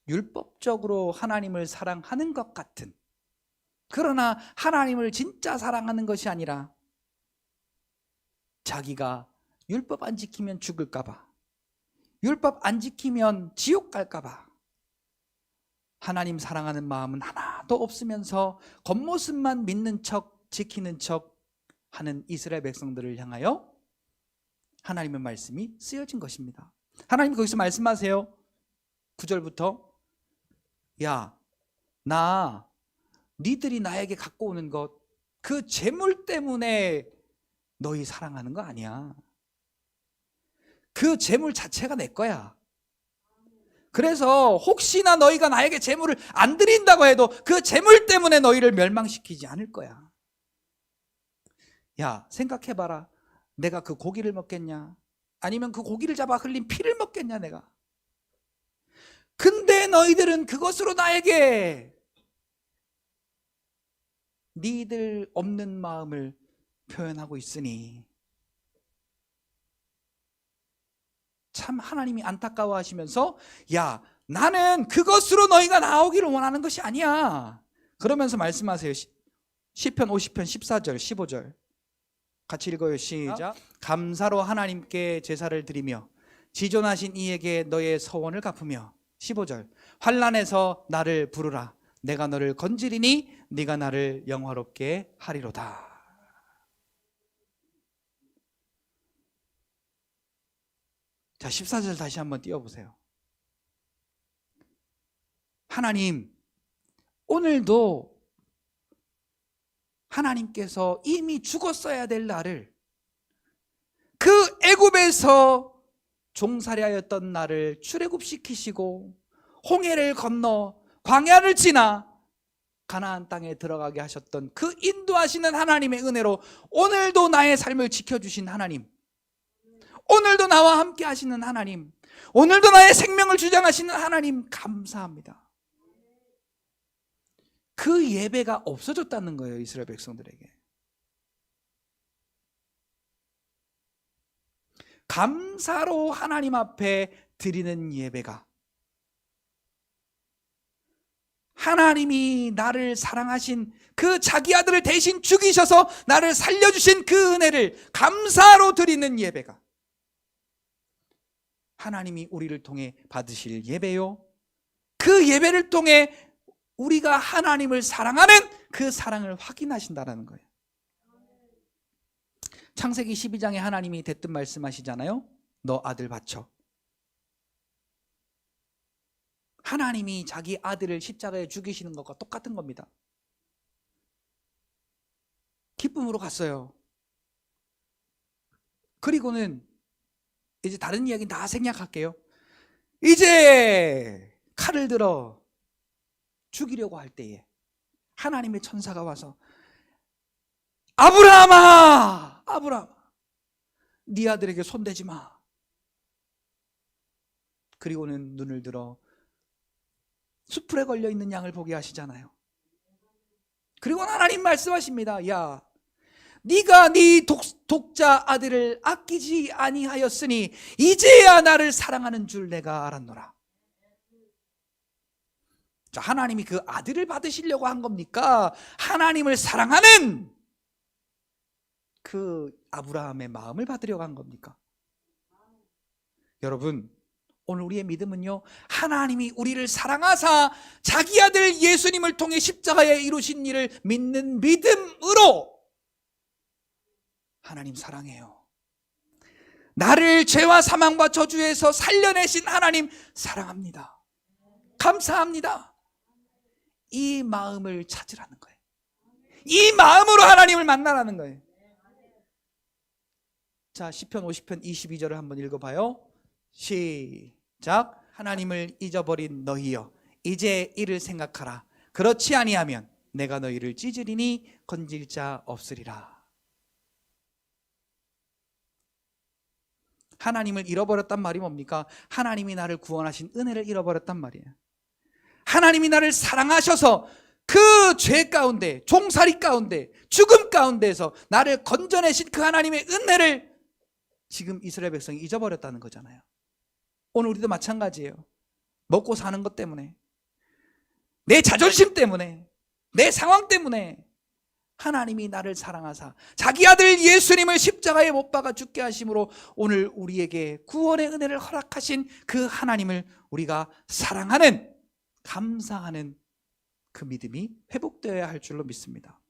율법적으로 하나님을 사랑하는 것 같은, 그러나 하나님을 진짜 사랑하는 것이 아니라 자기가 율법 안 지키면 죽을까 봐, 율법 안 지키면 지옥 갈까 봐 하나님 사랑하는 마음은 하나도 없으면서 겉모습만 믿는 척 지키는 척 하는 이스라엘 백성들을 향하여 하나님의 말씀이 쓰여진 것입니다. 하나님이 거기서 말씀하세요. 9절부터 야, 나 니들이 나에게 갖고 오는 것, 그 재물 때문에 너희 사랑하는 거 아니야. 그 재물 자체가 내 거야. 그래서 혹시나 너희가 나에게 재물을 안 드린다고 해도 그 재물 때문에 너희를 멸망시키지 않을 거야. 야, 생각해봐라. 내가 그 고기를 먹겠냐? 아니면 그 고기를 잡아 흘린 피를 먹겠냐 내가? 근데 너희들은 그것으로 나에게 니들 없는 마음을 표현하고 있으니 참 하나님이 안타까워하시면서 야, 나는 그것으로 너희가 나오기를 원하는 것이 아니야. 그러면서 말씀하세요. 시편 50편 14절 15절 같이 읽어요. 시작. 감사로 하나님께 제사를 드리며 지존하신 이에게 너의 서원을 갚으며 15절 환난에서 나를 부르라. 내가 너를 건지리니 네가 나를 영화롭게 하리로다. 자, 14절 다시 한번 띄워보세요. 하나님, 오늘도 하나님께서 이미 죽었어야 될 나를, 그 애굽에서 종살이하였던 나를 출애굽시키시고 홍해를 건너 광야를 지나 가나안 땅에 들어가게 하셨던 그 인도하시는 하나님의 은혜로 오늘도 나의 삶을 지켜주신 하나님, 오늘도 나와 함께 하시는 하나님, 오늘도 나의 생명을 주장하시는 하나님 감사합니다. 그 예배가 없어졌다는 거예요. 이스라엘 백성들에게. 감사로 하나님 앞에 드리는 예배가, 하나님이 나를 사랑하신 그 자기 아들을 대신 죽이셔서 나를 살려주신 그 은혜를 감사로 드리는 예배가 하나님이 우리를 통해 받으실 예배요, 그 예배를 통해 우리가 하나님을 사랑하는 그 사랑을 확인하신다라는 거예요. 창세기 12장에 하나님이 대뜸 말씀하시잖아요. 너 아들 바쳐. 하나님이 자기 아들을 십자가에 죽이시는 것과 똑같은 겁니다. 기쁨으로 갔어요. 그리고는 이제 다른 이야기는 다 생략할게요. 이제 칼을 들어 죽이려고 할 때에 하나님의 천사가 와서 아브라함아, 아브라함아, 네 아들에게 손대지 마. 그리고는 눈을 들어 수풀에 걸려있는 양을 보게 하시잖아요. 그리고 하나님 말씀하십니다. 야, 네가 네 독자 아들을 아끼지 아니하였으니 이제야 나를 사랑하는 줄 내가 알았노라. 자, 하나님이 그 아들을 받으시려고 한 겁니까? 하나님을 사랑하는 그 아브라함의 마음을 받으려고 한 겁니까? 여러분, 오늘 우리의 믿음은요, 하나님이 우리를 사랑하사 자기 아들 예수님을 통해 십자가에 이루신 일을 믿는 믿음으로 하나님 사랑해요. 나를 죄와 사망과 저주에서 살려내신 하나님 사랑합니다. 감사합니다. 이 마음을 찾으라는 거예요. 이 마음으로 하나님을 만나라는 거예요. 자, 시편 50편 22절을 한번 읽어봐요. 시작. 하나님을 잊어버린 너희여, 이제 이를 생각하라. 그렇지 아니하면 내가 너희를 찢으리니 건질 자 없으리라. 하나님을 잃어버렸단 말이 뭡니까? 하나님이 나를 구원하신 은혜를 잃어버렸단 말이에요. 하나님이 나를 사랑하셔서 그 죄 가운데, 종살이 가운데, 죽음 가운데에서 나를 건져내신 그 하나님의 은혜를 지금 이스라엘 백성이 잊어버렸다는 거잖아요. 오늘 우리도 마찬가지예요. 먹고 사는 것 때문에, 내 자존심 때문에, 내 상황 때문에 하나님이 나를 사랑하사 자기 아들 예수님을 십자가에 못 박아 죽게 하심으로 오늘 우리에게 구원의 은혜를 허락하신 그 하나님을 우리가 사랑하는, 감사하는 그 믿음이 회복되어야 할 줄로 믿습니다.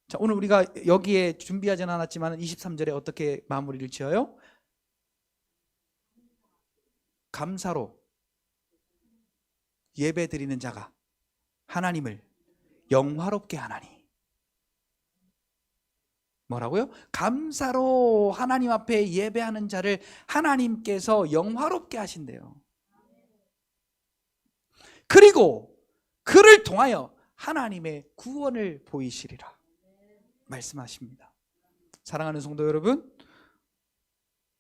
자, 오늘 우리가 여기에 준비하지는 않았지만 23절에 어떻게 마무리를 지어요? 감사로 예배 드리는 자가 하나님을 영화롭게 하나니. 뭐라고요? 감사로 하나님 앞에 예배하는 자를 하나님께서 영화롭게 하신대요. 그리고 그를 통하여 하나님의 구원을 보이시리라 말씀하십니다. 사랑하는 성도 여러분,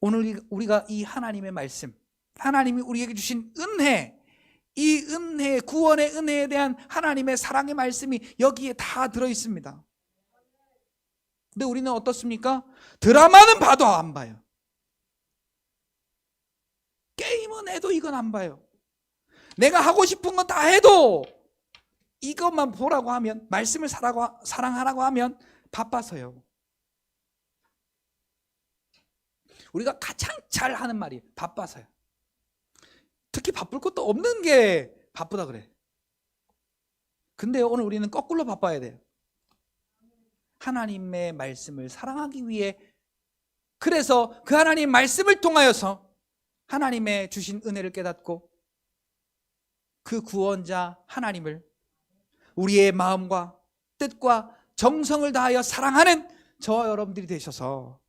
오늘 우리가 이 하나님의 말씀, 하나님이 우리에게 주신 은혜, 이 은혜, 구원의 은혜에 대한 하나님의 사랑의 말씀이 여기에 다 들어있습니다. 근데 우리는 어떻습니까? 드라마는 봐도 안 봐요. 게임은 해도 이건 안 봐요. 내가 하고 싶은 건 다 해도 이것만 보라고 하면, 말씀을 사랑하라고 하면 바빠서요. 우리가 가장 잘 하는 말이 바빠서요. 특히 바쁠 것도 없는 게 바쁘다 그래. 근데 오늘 우리는 거꾸로 바빠야 돼요. 하나님의 말씀을 사랑하기 위해, 그래서 그 하나님 말씀을 통하여서 하나님의 주신 은혜를 깨닫고 그 구원자 하나님을 우리의 마음과 뜻과 정성을 다하여 사랑하는 저와 여러분들이 되셔서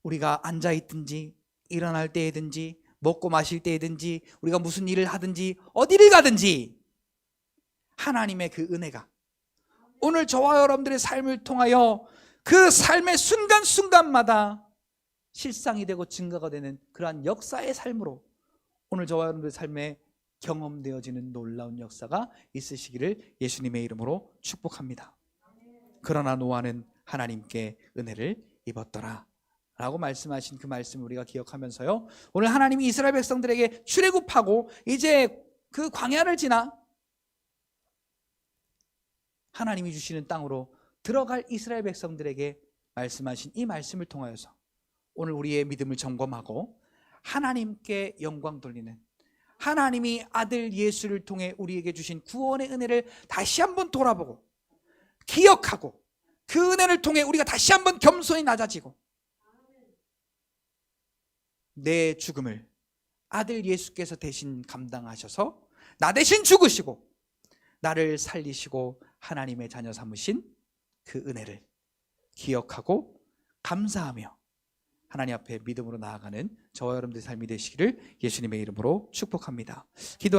우리가 앉아있든지 일어날 때이든지 먹고 마실 때이든지 우리가 무슨 일을 하든지 어디를 가든지 하나님의 그 은혜가 오늘 저와 여러분들의 삶을 통하여 그 삶의 순간순간마다 실상이 되고 증거가 되는 그러한 역사의 삶으로 오늘 저와 여러분들의 삶에 경험되어지는 놀라운 역사가 있으시기를 예수님의 이름으로 축복합니다. 그러나 노아는 하나님께 은혜를 입었더라 라고 말씀하신 그 말씀을 우리가 기억하면서요, 오늘 하나님이 이스라엘 백성들에게 출애굽하고 이제 그 광야를 지나 하나님이 주시는 땅으로 들어갈 이스라엘 백성들에게 말씀하신 이 말씀을 통하여서 오늘 우리의 믿음을 점검하고 하나님께 영광 돌리는, 하나님이 아들 예수를 통해 우리에게 주신 구원의 은혜를 다시 한번 돌아보고 기억하고, 그 은혜를 통해 우리가 다시 한번 겸손히 낮아지고, 내 죽음을 아들 예수께서 대신 감당하셔서 나 대신 죽으시고 나를 살리시고 하나님의 자녀 삼으신 그 은혜를 기억하고 감사하며 하나님 앞에 믿음으로 나아가는 저와 여러분들의 삶이 되시기를 예수님의 이름으로 축복합니다. 기도